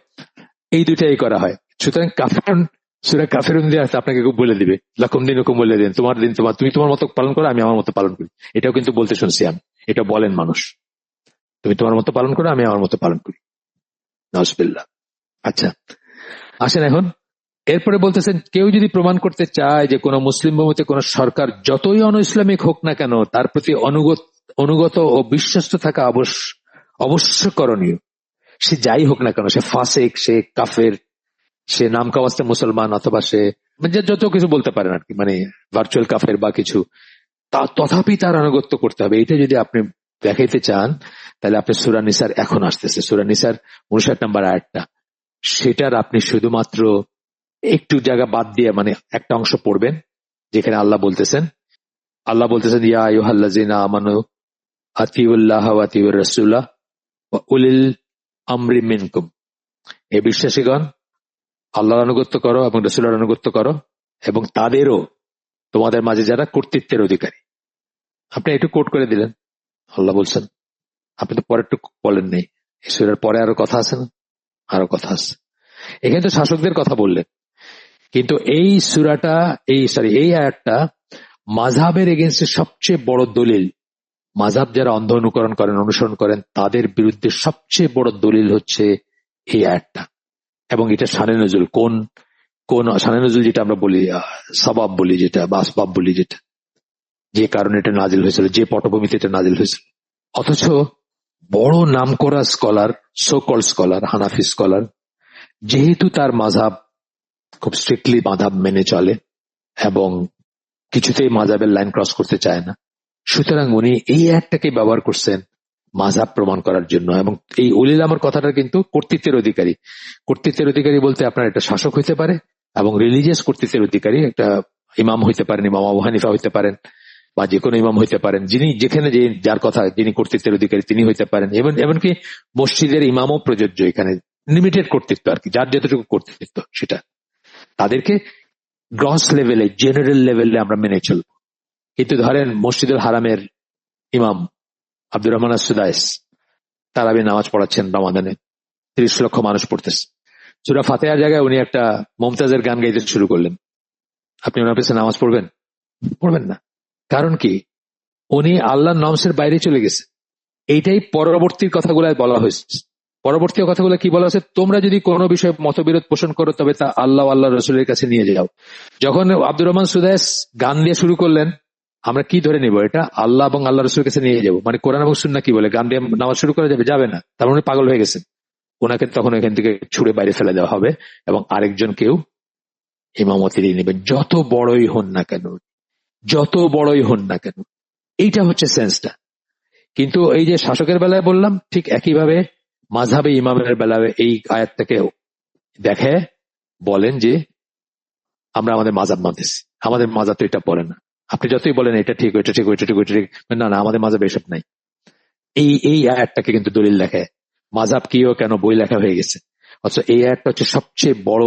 এই দুইটাই করা হয়। সুতরাং কাফিরুন, সূরা কাফিরুন দিয়ে আপনাকে বলে দিবে লাকুম দীনুকুম ওয়ালিয়া দিন, তোমার দিন তোমার, তুমি তোমার মতো পালন করো, আমি আমার মতো পালন করি। এটাও কিন্তু বলতে শুনছি আমি, এটা বলেন মানুষ, তুমি তোমার মতো পালন করো, আমি আমার মতো পালন করি। নাউজুবিল্লাহ। আচ্ছা, আসেন এখন এরপরে বলতেছেন, কেউ যদি প্রমাণ করতে চায় যে কোন মুসলিম ভূমিতে কোন সরকার যতই অন ইসলামিক হোক না কেন, তার প্রতি অনুগত ও বিশ্বস্ত থাকা অবশ্য করণীয়, সে যাই হোক না কেন, সে ফাসিক, সে কাফের, সে নাম কাওয়াস্তে মুসলমান, অথবা সে যত কিছু বলতে পারেন আর কি, মানে ভার্চুয়াল কাফের বা কিছু, তথাপি তার আনুগত্য করতে হবে। এটা যদি আপনি দেখাইতে চান, তাহলে আপনি সূরা নিসার, এখন আসতেছে সূরা নিসার 59 নম্বর আয়াতটা, সেটার আপনি শুধুমাত্র একটু জায়গা বাদ দিয়ে, মানে একটা অংশ পড়বেন যেখানে আল্লাহ বলতেছেন ইয়া আইয়ুহাল্লাযীনা আমানু আতিউল্লাহ ওয়া আতিউর রাসূলা ওয়া উলিল আমরি মিনকুম। হে বিশ্বাসীগণ, আল্লাহর আনুগত্য করো এবং রাসূলের আনুগত্য করো, এবং তাদেরও, তোমাদের মাঝে যারা কর্তৃত্বের অধিকারী। আপনি একটু কোট করে দিলেন, আল্লাহ বলছেন, আপনি তো পরে একটু বলেন নেই, এই সূরার পরে আরো কথা আছে না? আরো কথা আছে। এখানে তো শাসকদের কথা বললেন, কিন্তু এই সূরাটা, এই আয়াতটা মাযহাবের এগেইনস্টে সবচেয়ে বড় দলিল। মাযহাব যারা অন্ধ অনুকরণ করেন, অনুসরণ করেন, তাদের বিরুদ্ধে সবচেয়ে বড় দলিল হচ্ছে এই আয়াতটা। এবং এটা শানে নজুল, কোন শানে নজুল যেটা আমরা বলি, সাবাব বলি যেটা, বা আসবাব বলি যেটা, যে কারণে এটা নাজিল হয়েছিল, যে পটভূমিতে এটা নাজিল হয়েছিল। অথচ বড় নামকরা স্কলার, সো কল্ড স্কলার, হানাফি স্কলার, যেহেতু তার মাযহাব খুব স্ট্রিক্টলি মাযহাব মেনে চলে এবং কিছুতেই মাযহাবের লাইন ক্রস করতে চায় না, সুতরাং উনি এই আয়াতটাকে ব্যবহার করছেন মাযহাব প্রমাণ করার জন্য। এবং এই উলিল আমর কথাটা কিন্তু কর্তৃত্বের অধিকারী। কর্তৃত্বের অধিকারী বলতে আপনার একটা শাসক হইতে পারে, এবং রিলিজিয়াস কর্তৃত্বের অধিকারী একটা ইমাম হইতে পারেন, ইমাম আবু হানিফা হইতে পারেন, বা যে কোনো ইমাম হইতে পারেন, যিনি যেখানে যার কথা যিনি কর্তৃত্বের অধিকারী তিনি হইতে পারেন। এমনকি মসজিদের ইমামও প্রযোজ্য, এখানে লিমিটেড কর্তৃত্ব আর কি, যার যতটুকু কর্তৃত্ব সেটা, তাদেরকে গ্রস লেভেলে, জেনারেল লেভেলে আমরা মেনে চলবো। কিন্তু ধরেন মসজিদুল হারামের ইমাম আব্দুর রহমান আস-সুদাইস তারাবি নামাজ পড়াচ্ছেন রমাদানে, 30 লক্ষ মানুষ পড়তেছে, সূরা ফাতিহার জায়গায় উনি একটা মুমতাজের গান গাইতে শুরু করলেন, আপনি ওনার পেছনে নামাজ পড়বেন? পড়বেন না। কারণ কি? উনি আল্লাহর নমসের বাইরে চলে গেছে। এইটাই পরবর্তী কথাগুলো বলা হয়েছে। পরবর্তী কথাগুলো কি বলা হয়েছে? তোমরা যদি কোনো বিষয়ে মতবিরোধ পোষণ করো, তবে তা আল্লাহ আল্লাহ রসুলের কাছে নিয়ে যাও। যখন আব্দুর রহমান সুদাইস গান দিয়ে শুরু করলেন, আমরা কি ধরে নিব? এটা আল্লাহ এবং আল্লাহ রসুলের কাছে নিয়ে যাবো, মানে কোরআন এবং সুন্নাহ কি বলে গান দিয়ে নামাজ শুরু করা যাবে? যাবে না। তার মানে পাগল হয়ে গেছেন। ওনাকে তখন এখান থেকে ছুড়ে বাইরে ফেলে দেওয়া হবে এবং আরেকজন কেউ ইমামতি দিয়ে নেবেন, যত বড়ই হন না কেন, যত বড়ই হন না কেন। এইটা হচ্ছে সেন্সটা। কিন্তু এই যে শাসকের বেলায় বললাম, ঠিক একইভাবে মাযহাবে ইমামের বেলায় এই আয়াতটাকে দেখে বলেন যে আমরা আমাদের মাযহাব মানতেছি, আমাদের মাযহাব তো এটা বলে না। আপনি যতই বলেন এটা ঠিক, ওইটা ঠিক, ওইটা ঠিক, ওইটা ঠিক, না না, আমাদের মাযহাব এসব নাই। এই আয়াতটাকে কিন্তু দলিল দেখায়। মাযহাব কিও কেন বই লেখা হয়ে গেছে, অথচ এই আয়াতটা হচ্ছে সবচেয়ে বড়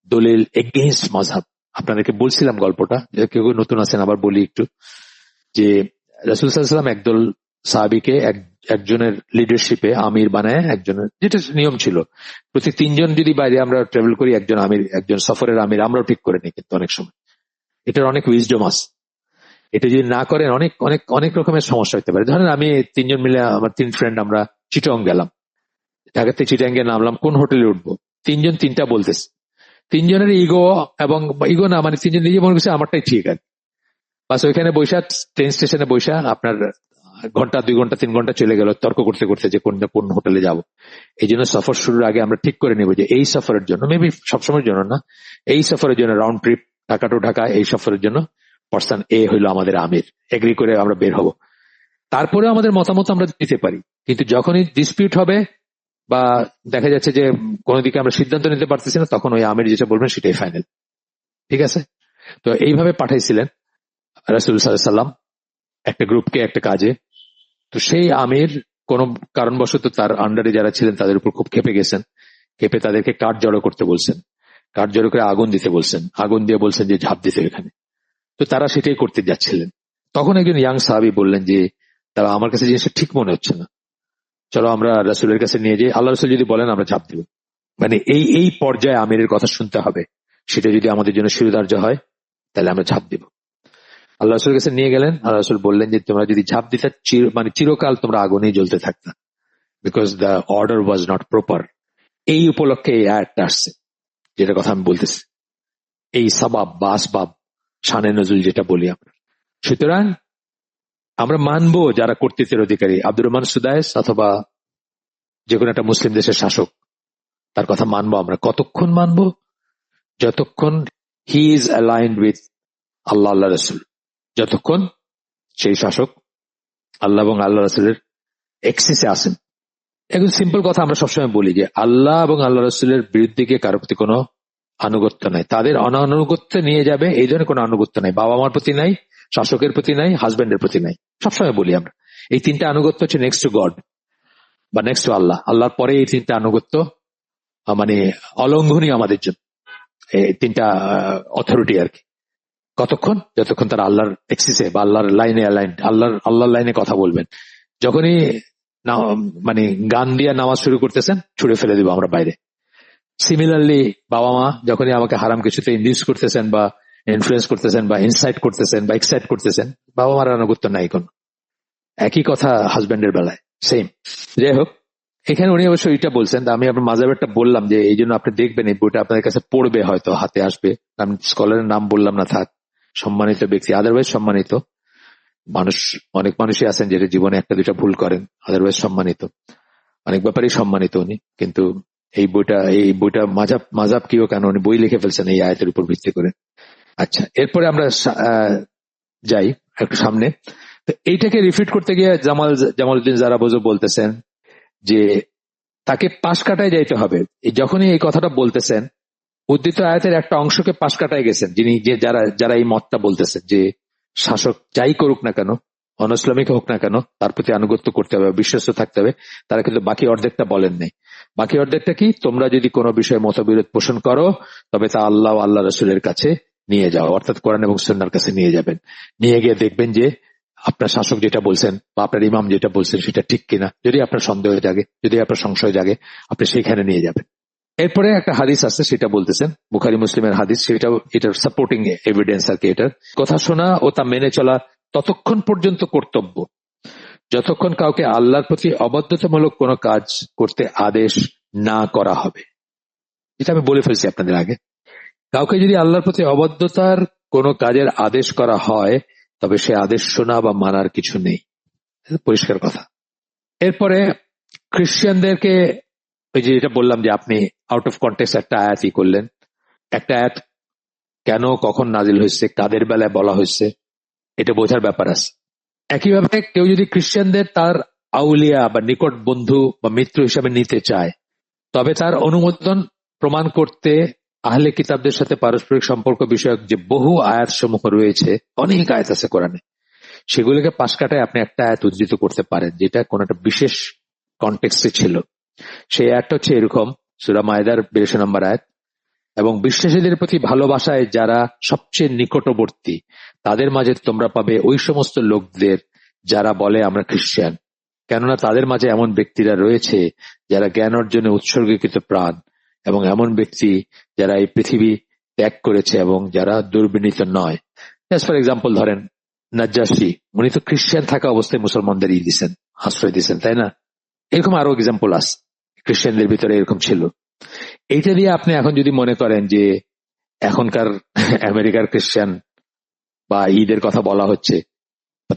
দলিল এগেইনস্ট মাযহাব। আপনাদেরকে বলছিলাম গল্পটা, কেউ নতুন আছেন আবার বলি একটু, যে রাসূল সাল্লাল্লাহু আলাইহি ওয়াসাল্লাম একদল সাহাবীকে একজনের লিডারশিপে আমির বানায়, একজনের, যেটা নিয়ম ছিল প্রতি 3 জন যদি বাইরে আমরা ট্রাভেল করি, একজন আমির, একজন সফরের আমির আমরাও ঠিক করে নিই। কিন্তু অনেক সময় এটার অনেক উইজডম আছে। এটা যদি না করেন অনেক অনেক অনেক রকমের সমস্যা হতে পারে। ধরেন আমি 3 জন মিলে, আমার 3 ফ্রেন্ড, আমরা চিটং গেলাম, ঢাকা থেকে চিটাঙ্গে নামলাম, কোন হোটেলে উঠবো? 3 জন 3টা বলতেছে। 3 জনের ইগো, এবং ইগো না, মানে 3 জন নিজে মনে করছে আমারটাই ঠিক আছে। বাস ওইখানে বৈশা, ট্রেন স্টেশনে বৈশা আপনার ঘন্টা 2 ঘন্টা 3 ঘন্টা চলে গেল তর্ক করতে করতে যে কোন হোটেলে যাব। এই জন্য সফর শুরুর আগে আমরা ঠিক করে নেব যে এই সফরের জন্য, মেবি সবসময়ের জন্য না, এই সফরের জন্য round trip Dhaka to Dhaka, এই সফরের জন্য পার্সন এ হইলো আমাদের আমির, এগ্রি করে আমরা বের হব। তারপরে আমাদের মতামত আমরা দিতে পারি, কিন্তু যখনই ডিসপিউট হবে বা দেখা যাচ্ছে যে কোনো দিকে আমরা সিদ্ধান্ত নিতে পারতেছি না, তখন ওই আমির যেটা বলবেন সেটাই ফাইনাল। ঠিক আছে? তো এইভাবে পাঠাইছিলেন রাসূল সাল্লাল্লাহু আলাইহি সাল্লাম একটা গ্রুপকে একটা কাজে। তো সেই আমির কোন কারণবশত তার আন্ডারে যারা ছিলেন তাদের উপর খুব ক্ষেপে গেছেন, ক্ষেপে তাদেরকে কাঠ জড়ো করতে বলছেন, কাঠ জড়ো করে আগুন দিতে বলছেন, আগুন দিয়ে বলছেন যে ঝাঁপ দিতে এখানে। তো তারা সেটাই করতে যাচ্ছিলেন। তখন একজন ইয়াং সাহাবী বললেন যে তারা আমার কাছে জিনিসটা ঠিক মনে হচ্ছে না, চলো আমরা রাসূলের কাছে নিয়ে যাই, আল্লাহ রাসূল যদি বলেন আমরা ঝাঁপ দিব। মানে এই এই পর্যায়ে আমিরের কথা শুনতে হবে, সেটা যদি আমাদের জন্য শিরোধার্য হয় তাহলে আমরা ঝাঁপ দিব। আল্লাহ রাসূলের কাছে নিয়ে গেলেন, আল্লাহ রাসূল বললেন যে তোমরা যদি ঝাঁপ দিতে মানে চিরকাল তোমরা আগুনেই জ্বলতে থাকতা, because the order was not proper. এই উপলক্ষে এই আয়াতটা আসছে যেটা কথা আমি বলতেছি, এই সাবাব বা আসবাব, শানে নজুল যেটা বলি আমরা। সুতরাং আমরা মানবো যারা কর্তৃত্বের অধিকারী, আব্দুর রহমান সুদাইস অথবা যে কোনো একটা মুসলিম দেশের শাসক, তার কথা মানবো আমরা। কতক্ষণ মানবো? যতক্ষণ হি ইজ অ্যালাইন্ড উইথ আল্লাহ আল্লাহ রসুল, যতক্ষণ সেই শাসক আল্লাহ এবং আল্লাহ রসুলের এক্সিসে আসেন। একদম সিম্পল কথা আমরা সবসময় বলি যে আল্লাহ এবং আল্লাহ রসুলের বিরুদ্ধে গিয়ে কারোর প্রতি কোনো আনুগত্য নাই, তাদের অনানুগত্য নিয়ে যাবে এই ধরনের কোনো আনুগত্য নাই, বাবা মার প্রতি নাই, শাসকের প্রতি নাই, হাজবেন্ডের প্রতি নাই। সবসময় বলি আমরা এই তিনটা আনুগত্য হচ্ছে নেক্সট টু গড বা নেক্সট টু আল্লাহ, আল্লাহর পরে এই তিনটা আনুগত্য মানে অলঙ্ঘনীয় আমাদের জন্য, এই তিনটা অথরিটি আর কি। কতক্ষণ? যতক্ষণ তারা আল্লাহর এক্সিসে বা আল্লাহর লাইনে অ্যালাইন্ড, আল্লাহর লাইনে কথা বলবেন। যখনই মানে গান দিয়ে নামাজ শুরু করতেছেন, ছুড়ে ফেলে দিব আমরা বাইরে। সিমিলারলি বাবা মা যখনই আমাকে হারাম কিছুতে ইনডিউস করতেছেন বা ইনফ্লুয়েন্স করতেছেন বা ইনসাইট করতেছেন বা এক্সাইট করতেছেন, বাবা মার আনুগত্য নাই কোন। একই কথা হাজব্যান্ডের বেলায় সেম। যাই হোক, এখানে উনি অবশ্য এটা বলছেন, আমি আপনার মাযহাবেরটা বললাম যে এই জন্য আপনি দেখবেন এই বইটা আপনাদের কাছে পড়বে, হয়তো হাতে আসবে। আমি স্কলারের নাম বললাম না, থাক, সম্মানিত ব্যক্তি, আদারওয়াইজ সম্মানিত মানুষ। অনেক মানুষই আছেন যেটা জীবনে একটা দুইটা ভুল করেন, আদারওয়াইজ সম্মানিত, অনেক ব্যাপারেই সম্মানিত উনি। কিন্তু এই বইটা মাযহাব কিও কেন উনি বই লিখে ফেলছেন এই আয়াতের উপর ভিত্তি করে। আচ্ছা, এরপরে আমরা যাই একটু সামনে। এইটাকে রিফিট করতে গিয়ে জামালউদ্দিন জারাবজু বলতেছেন যে তাকে পাশ কাটায় যাইতে হবে। যখনই এই কথাটা বলতেছেন, উদ্ধৃত আয়াতের একটা অংশকে পাশ কাটায় গেছেন যিনি, যে যারা এই মতটা বলতেছেন যে শাসক যাই করুক না কেন, অনইসলামিক হোক না কেন, তার প্রতি আনুগত্য করতে হবে, বিশ্বস্ত থাকতে হবে, তারা কিন্তু বাকি অর্ধেকটা বলেন নাই। বাকি অর্ধেকটা কি? তোমরা যদি কোনো বিষয়ে মতবিরোধ পোষণ করো তবে তা আল্লাহ আল্লাহ রসুলের কাছে নিয়ে যাও, অর্থাৎ কোরআন এবং সুন্নাহর কাছে নিয়ে যাবেন। নিয়ে গিয়ে দেখবেন যে আপনার শাসক যেটা বলছেন বা আপনার ইমাম যেটা বলছেন সেটা ঠিক কিনা। যদি আপনার সন্দেহ জাগে, যদি আপনার সংশয় জাগে, আপনি সেইখানে নিয়ে যাবেন। এরপরে একটা হাদিস আছে, সেটা বলতেছেন বুখারী মুসলিমের হাদিস, সেটাও এটার সাপোর্টিং এভিডেন্স আর কি। এটার কথা শোনা ও তা মেনে চলা ততক্ষণ পর্যন্ত কর্তব্য যতক্ষণ কাউকে আল্লাহর প্রতি অবাধ্যতামূলক কোনো কাজ করতে আদেশ না করা হবে। এটা আমি বলে ফেলছি আপনাদের আগে। কাউকে যদি আল্লাহর প্রতি অবাধ্যতার কোনো কাজের আদেশ করা হয় তবে সে আদেশ শোনা বা মানার কিছু নেই, পরিষ্কার কথা। এরপরে খ্রিস্টানদেরকে, ওই যে এটা বললাম যে আপনি আউট অফ কন্টেক্সট একটা আয়াতই করলেন, একটা আয়াত কেন কখন নাজিল হয়েছে, কাদের বেলায় বলা হয়েছে, এটা বোঝার ব্যাপার আছে। একইভাবে কেউ যদি খ্রিস্টানদের তার আউলিয়া বা নিকট বন্ধু বা মিত্র হিসাবে নিতে চায় তবে তার অনুমোদন প্রমাণ করতে আহলে কিতাবদের সাথে পারস্পরিক সম্পর্ক বিষয়ক যে বহু আয়াত সমূহ রয়েছে, অনেক আয়াত আছে কোরআনে, সেগুলোকে পাশ কাটায় আপনি একটা আয়াত উদ্ধৃত করতে পারেন যেটা কোন একটা বিশেষ কনটেক্সটে ছিল। সেই আয়াতটা হচ্ছে এরকম, সূরা মায়দার 82 নম্বর আয়াত, এবং বিশ্বাসীদের প্রতি ভালোবাসায় যারা সবচেয়ে নিকটবর্তী তাদের মাঝে তোমরা পাবে ওই সমস্ত লোকদের যারা বলে আমরা খ্রিস্টান, কেননা তাদের মাঝে এমন ব্যক্তিরা রয়েছে যারা জ্ঞান অর্জনে উৎসর্গীকৃত প্রাণ, এবং এমন ব্যক্তি যারা এই পৃথিবী ত্যাগ করেছে এবং যারা দুর্বিনীত নয়। ফর এক্সাম্পল ধরেন নাজ্জাশী, উনি তো খ্রিস্টান থাকা অবস্থায় মুসলমানদের দিচ্ছেন, আশ্রয় দিচ্ছেন, তাই না? এরকম আরো এক্সাম্পল আছে, খ্রিস্টানদের ভিতরে এরকম ছিল। এইটা দিয়ে আপনি এখন যদি মনে করেন যে এখনকার আমেরিকার খ্রিস্টান বা ঈদের কথা বলা হচ্ছে,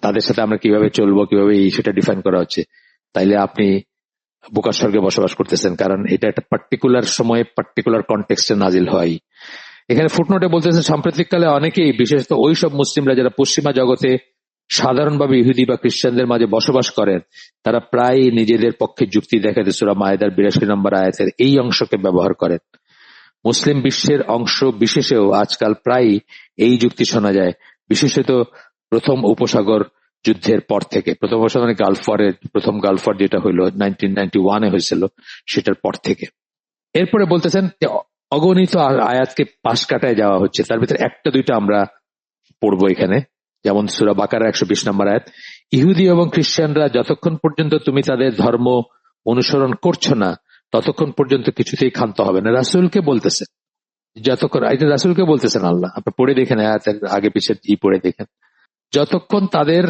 তাদের সাথে আমরা কিভাবে চলবো, কিভাবে সেটা ডিফাইন করা হচ্ছে, তাইলে আপনি বোকার স্বর্গে বসবাস করতেছেন, কারণ এটা একটা পার্টিকুলার সময়ে পার্টিকুলার কনটেক্সটে নাজিল হয়। এখানে ফুটনোটে বলতেছেন সাম্প্রতিককালে অনেকেই, বিশেষত ওই সব মুসলিমরা যারা পশ্চিমা জগতে সাধারণভাবে ইহুদি বা খ্রিস্টানদের মাঝে বসবাস করেন তারা প্রায় নিজেদের পক্ষে যুক্তি দেখাতে সূরা মায়েদার 82 নম্বর আয়াতের এই অংশকে ব্যবহার করেন। মুসলিম বিশ্বের অংশ বিশেষেও আজকাল প্রায় এই যুক্তি শোনা যায়, বিশেষত প্রথম উপসাগর যুদ্ধের পর থেকে। প্রথম উপসাগর প্রথম গালফ ওয়ার যেটা হইল 1991 হয়েছিল, সেটার পর থেকে। এরপরে বলতেছেন যে অগণিত আয়াতকে পাশ কাটায় যাওয়া হচ্ছে, তার ভিতরে একটা দুইটা আমরা পড়বো এখানে। যেমন সূরা বাকারা 120 নম্বর আয়াত, ইহুদি এবং খ্রিস্টানরা যতক্ষণ পর্যন্ত তুমি তাদের ধর্ম অনুসরণ করছো না ততক্ষণ পর্যন্ত কিছুতেই ক্ষান্ত হবে না। রাসূলকে বলতেছেন, যতক্ষণ, এটা রাসূলকে বলতেছেন আল্লাহ। আপনি পড়ে দেখেন, আয়াতের আগে পিছে পড়ে দেখেন, যতক্ষণ তাদের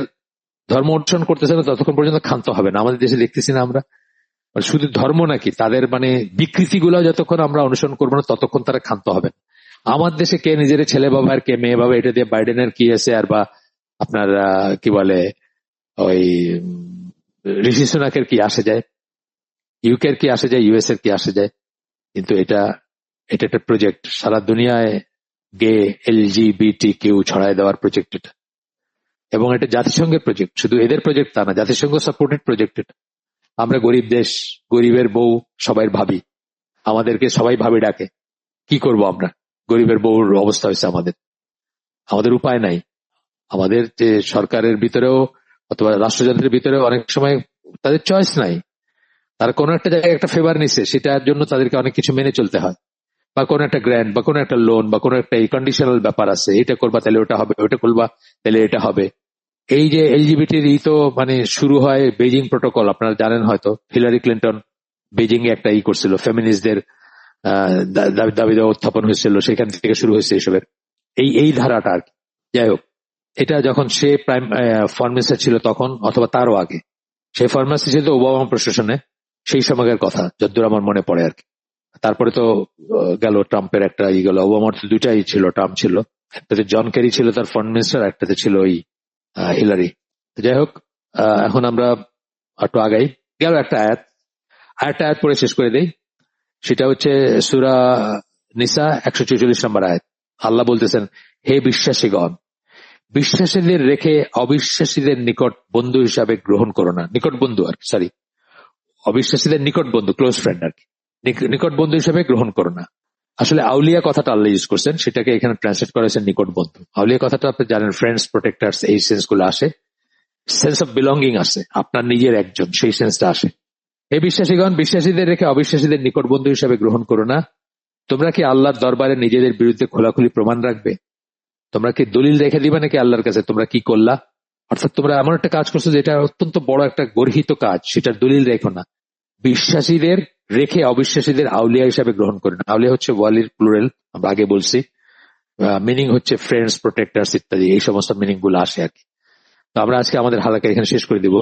ধর্ম অনুসরণ করতেছে না ততক্ষণ পর্যন্ত ক্ষান্ত হবে না। আমাদের দেশে দেখতেছি না আমরা, শুধু ধর্ম নাকি, তাদের বিকৃতি গুলো যতক্ষণ আমরা অনুসরণ করবো না ততক্ষণ তারা ক্ষান্ত হবে না। আমার দেশে কে নিজের ছেলে বাবা আর কে মেয়ে বাবা, এটা দিয়ে বাইডেনের কি আছে, আর বা আপনার কি বলে ওই ঋষি সুনাকের কি আসে যায়, ইউকে এর কি আসে যায়, ইউএস এর কি আসে যায়। কিন্তু এটা একটা প্রজেক্ট, সারা দুনিয়ায় গে এলজিবিটি কেউ ছড়ায় দেওয়ার প্রজেক্ট এটা, এবং এটা জাতিসংঘের প্রজেক্ট। শুধু এদের প্রজেক্ট তা না, জাতিসংঘ সাপোর্টেড প্রজেক্ট এটা। আমরা গরিব দেশ, গরিবের বউ সবাই ভাবি, আমাদেরকে সবাই ভাবি ডাকে। কি করব আমরা, গরিবের বউর অবস্থা হয়েছে আমাদের উপায় নাই। আমাদের যে সরকারের ভিতরেও অথবা রাষ্ট্রযন্ত্রের ভিতরেও অনেক সময় তাদের চয়েস নাই। তারা কোনো একটা জায়গায় একটা ফেভার নিছে, সেটার জন্য তাদেরকে অনেক কিছু মেনে চলতে হয়, বা কোনো একটা গ্র্যান্ট বা কোনো একটা লোন বা কোনো একটা কন্ডিশনাল ব্যাপার আছে, এটা করবা তাহলে ওটা হবে, ওটা করবা তাহলে এটা হবে। এই যে এলজিবিটির তো শুরু হয় বেজিং প্রোটোকল, আপনারা জানেন হয়তো। হিলারি ক্লিন্টন বেজিং এ একটা করছিল, ফেমিনিস্টদের দাবি দেওয়া উত্থাপন হয়েছিল, সেখান থেকে শুরু হয়েছে এসবের এই ধারাটা আর কি। যাই হোক, এটা যখন সে ফরেন মিনিস্টার ছিল তখন, অথবা তারও আগে, সে ফরেন মিনিস্টার ছিল ওবামা প্রশাসনে, সেই সময়কার কথা যতদূর আমার মনে পড়ে আর কি। তারপরে তো গেল ট্রাম্পের একটা গেল, ওবামার তো দুইটাই ছিল, ট্রাম্প ছিল, একটাতে জন কেরি ছিল তার ফরেন মিনিস্টার, একটাতে ছিল ওই হিলারি। যাই হোক, এখন আমরা একটু আগাই। গেল একটা আয়াত পড়ে শেষ করে দেই। সেটা হচ্ছে সূরা নিসা 144 নম্বর আয়াত। আল্লাহ বলতেছেন, হে বিশ্বাসীগণ, বিশ্বাসীদের রেখে অবিশ্বাসীদের নিকট বন্ধু হিসাবে গ্রহণ করো না। নিকট বন্ধু আর সরি, অবিশ্বাসীদের নিকট বন্ধু, ক্লোজ ফ্রেন্ড আর কি, নিকট বন্ধু হিসাবে গ্রহণ করো না। আসলে আউলিয়া কথাটা আল্লাহ ইউজ করছেন, সেটাকে এখানে ট্রান্সলেট করেছেন নিকট বন্ধু। আউলিয়া কথাটা আপনি জানেন, ফ্রেন্ডস, প্রোটেক্টার্স, এই সেন্স গুলো আসে, সেন্স অফ বিলঙ্গিং আসে, আপনার নিজের একজন, সেই সেন্সটা আসে। হে বিশ্বাসীগণ, বিশ্বাসীদের রেখে অবিশ্বাসীদের নিকট বন্ধু হিসাবে গ্রহণ করো না। তোমরা কি আল্লাহর দরবারে নিজেদের বিরুদ্ধে খোলাখুলি প্রমাণ রাখবে? তোমরা কি দলিল রেখে দিবা নাকি আল্লাহর কাছে তোমরা কি করলা? অর্থাৎ তোমরা এমন একটা কাজ করছো যেটা অত্যন্ত বড় একটা গর্হিত কাজ, সেটার দলিল রেখো না। বিশ্বাসীদের রেখে অবিশ্বাসীদের আউলিয়া হিসাবে গ্রহণ করে না। আউলিয়া হচ্ছে ওয়ালির প্লুরাল, আমরা আগে বলছি। মিনিং হচ্ছে ফ্রেন্ডস, প্রোটেক্টার্স ইত্যাদি, এই সমস্ত মিনিং গুলো আসে আর কি। তো আমরা আজকে আমাদের হালাকা এখানে শেষ করে দিব।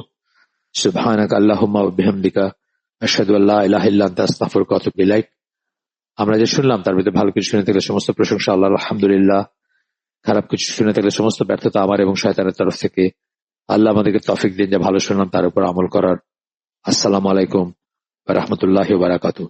সুবহানাকা আল্লাহুম্মা ওয়া বিহামদিকা আশহাদু আল্লা ইলাহা ইল্লা আনতা আস্তাগফিরুকা ওয়া আতুবু ইলাইক। আমরা যে শুনলাম তার ভিতরে ভালো কিছু শুনে থাকলে সমস্ত প্রশংসা আল্লাহর, আলহামদুলিল্লাহ। খারাপ কিছু শুনে থাকলে সমস্ত ব্যর্থতা আমার এবং শয়তানের তরফ থেকে। আল্লাহ আমাদেরকে তৌফিক দিন যে ভালো শুনলাম তার উপর আমল করার। আসসালামু আলাইকুম ওয়া রাহমাতুল্লাহি ওয়া বারাকাতুহু।